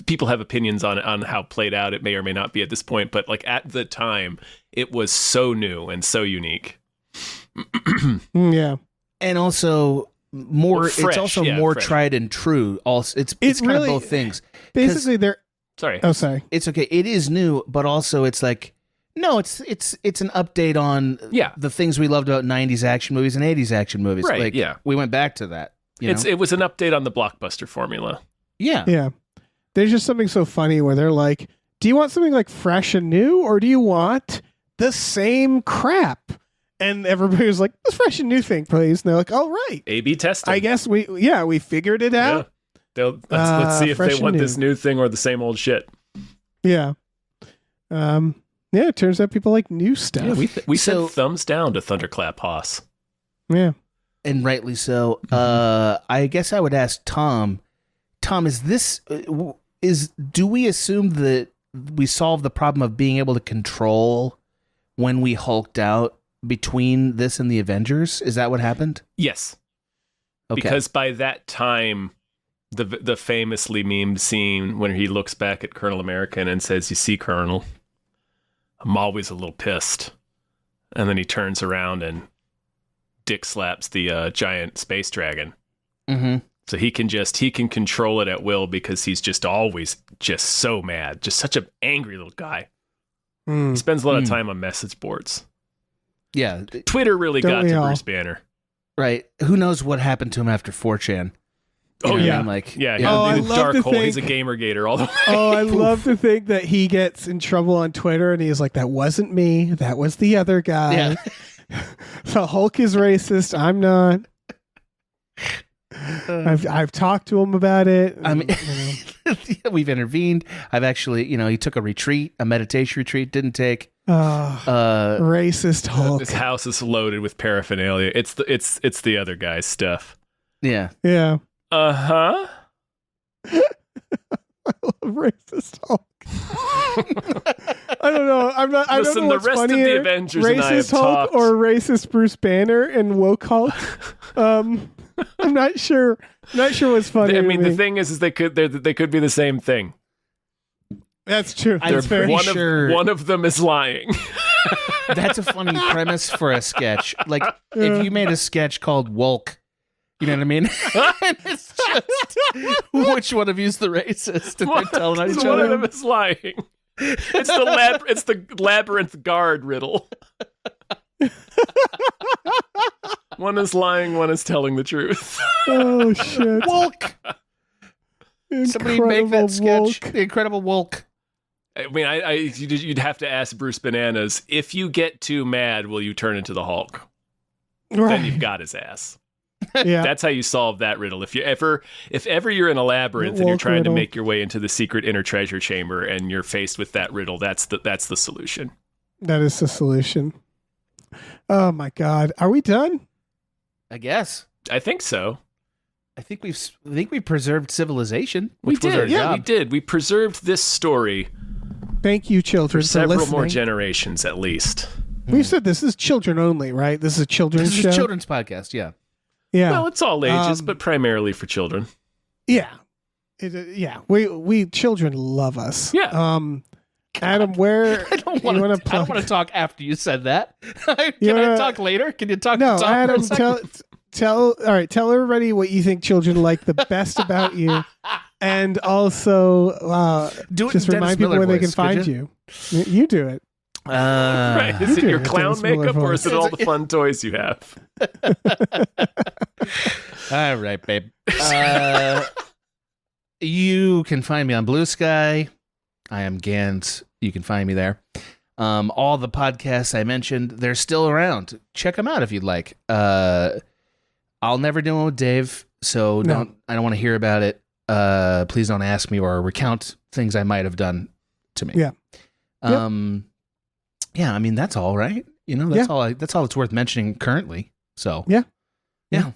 D: people have opinions on how played out it may or may not be at this point, but like at the time it was so new and so unique.
B: yeah.
C: And also more.
D: Well, fresh,
C: it's also
D: yeah,
C: more
D: fresh.
C: tried and true. Also, it's kind
B: really-
C: of both things.
B: Basically, they're.
D: Sorry.
B: Oh, sorry.
C: It's okay. It is new, but also it's like no. It's an update on
D: Yeah.
C: the things we loved about '90s action movies and '80s action movies.
D: Right,
C: Like,
D: yeah.
C: we went back to that.
D: It was an update on the blockbuster formula.
C: Yeah.
B: Yeah. There's just something so funny where they're like, do you want something like fresh and new, or do you want the same crap? And everybody was like, this fresh and new thing, please. And they're like, all right.
D: A/B testing.
B: I guess we figured it
D: Yeah.
B: out.
D: Let's see if
B: fresh
D: they
B: and
D: want
B: new.
D: this new thing or the same old shit.
B: Yeah. Yeah, it turns out people like new stuff.
D: Yeah, we
C: So-
D: sent thumbs down to Thunderclap Haas.
B: Yeah.
C: And rightly so. I guess I would ask Tom. Tom, is this do we assume that we solved the problem of being able to control when we hulked out between this and the Avengers? Is that what happened?
D: Yes.
C: Okay.
D: Because by that time, the famously memed scene when he looks back at Colonel American and says, "You see, Colonel, I'm always a little pissed," and then he turns around and dick slaps the giant space dragon.
C: mm-hmm.
D: So he can control it at will because he's just always just so mad. Just such an angry little guy. He spends a lot of time on message boards.
C: Yeah.
D: Twitter really got to Bruce Banner.
C: Right. Who knows what happened to him after 4chan?
D: Oh, yeah.
C: I mean? Like,
D: yeah.
B: I
D: He was
B: love
D: dark
B: to
D: hole.
B: think-
D: He's a gamergator all the way.
B: Oh, I love to think that he gets in trouble on Twitter and he's like, that wasn't me. That was the other guy.
C: Yeah.
B: So Hulk is racist. I'm not. I've talked to him about it.
C: I mean, we've intervened. I've actually, he took a retreat, a meditation retreat, didn't take.
B: Racist Hulk.
D: This house is loaded with paraphernalia. It's the other guy's stuff.
C: Yeah.
B: Yeah.
D: Uh-huh.
B: I love racist Hulk. I don't know. I don't
D: Listen,
B: know
D: the
B: what's
D: rest of the
B: funnier,
D: Avengers and I have
B: racist Hulk
D: talked.
B: or racist Bruce Banner and woke Hulk. I'm not sure. I'm not sure what's funny.
D: I mean, the thing is they could be the same thing.
B: That's true.
C: I'm
B: That's fair.
C: pretty sure
D: One of them is lying.
C: that's a funny premise for a sketch. Like, if you made a sketch called Wolk, you know what I mean? And it's just which one of you's the racist, and they're telling on each
D: One
C: other.
D: of them is lying. It's the labyrinth guard riddle. One is lying, one is telling the truth.
B: Oh shit!
C: Wolk. Somebody make that sketch.
B: Wolk.
C: The Incredible Wolk.
D: I mean, you'd have to ask Bruce Bananas, if you get too mad, will you turn into the Hulk? Then
B: Right.
D: you've got his ass.
B: Yeah.
D: That's how you solve that riddle. If ever you're in a labyrinth and you're
B: Wolk
D: trying
B: riddle.
D: to make your way into the secret inner treasure chamber and you're faced with that riddle, that's the solution.
B: That is the solution. Oh my god. Are we done?
C: I guess.
D: I think so.
C: I think we preserved civilization.
D: We
C: Which was our
D: did. Yeah,
C: job.
D: we did. We preserved this story
B: Thank you, children,
D: for
B: for
D: several
B: listening.
D: more generations at least.
B: We said this is children only, right? This is a children's
C: This is
B: show.
C: a children's podcast. Yeah.
B: Yeah.
D: Well, it's all ages, but primarily for children.
B: Yeah. Yeah. We children love us.
D: Yeah.
B: Adam, where
C: I don't
B: you wanna
C: want
B: plug-
C: to talk after you said that. Can
B: You
C: I
B: wanna-
C: talk later? Can you talk?
B: No,
C: talk for a
B: Adam,
C: second?
B: tell everybody what you think children like the best about you, and also
C: Do it
B: just
C: in
B: remind
C: Dennis
B: people
C: Miller
B: where they can
C: voice,
B: find
C: could
B: you. You do it.
D: Right. Is it
B: do
D: your
B: it,
D: clown
B: Dennis Miller
D: makeup or is
B: voice.
D: it all the fun toys you have?
C: All right, babe. You can find me on Blue Sky. I am Gans. You can find me there. All the podcasts I mentioned, they're still around. Check them out if you'd like. I'll never do one with Dave, so
B: No.
C: I don't want to hear about it. Please don't ask me or recount things I might have done to me.
B: Yeah.
C: Yeah, I mean that's all, right? That's all. That's all that's worth mentioning currently. So
B: Yeah.
C: yeah.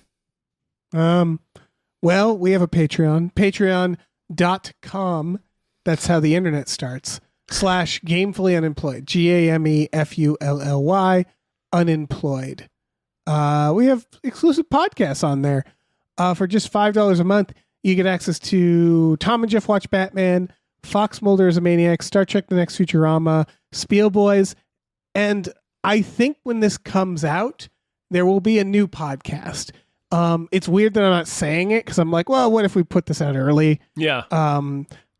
B: Well, we have a Patreon. Patreon.com. That's how the internet starts. /gamefully unemployed. GAMEFULLY unemployed. We have exclusive podcasts on there. For just $5 a month, you get access to Tom and Jeff Watch Batman, Fox Mulder is a Maniac, Star Trek The Next Futurama, Spiel Boys, and I think when this comes out, there will be a new podcast. It's weird that I'm not saying it because I'm like, well, what if we put this out early?
D: Yeah.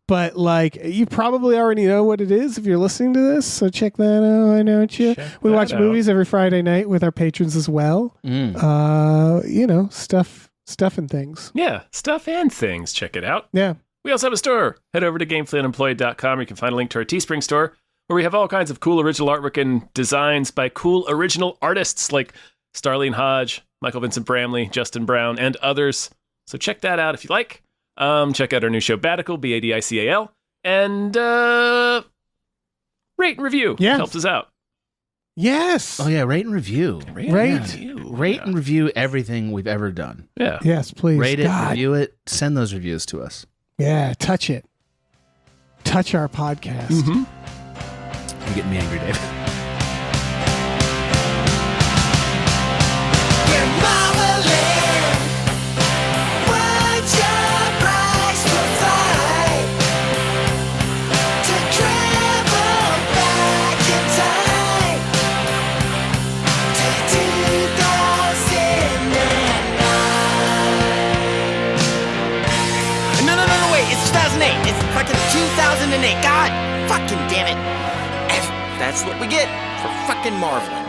B: But like, you probably already know what it is if you're listening to this. So check that out. I know you. We
D: that
B: watch
D: out.
B: movies every Friday night with our patrons as well. Stuff and things.
D: Yeah. Stuff and things. Check it out.
B: Yeah.
D: We also have a store. Head over to gamefullyunemployed.com. You can find a link to our Teespring store where we have all kinds of cool original artwork and designs by cool original artists like Starlene Hodge, Michael Vincent Bramley, Justin Brown, and others. So check that out if you like. Check out our new show, Badical, BADICAL, and rate and review.
B: Yes.
D: Helps us out.
B: Yes.
C: Oh yeah, rate and review.
B: Rate.
C: Rate and review everything we've ever done.
D: Yeah.
B: Yes, please.
C: Rate it,
B: God.
C: review it, send those reviews to us.
B: Yeah. Touch it. Touch our podcast.
D: Mm-hmm.
C: You're getting me angry, Dave.
E: We're marveling. What's your price for flight to travel back in time to 2009?
A: 2008. God fucking damn it. That's what we get for fucking marveling.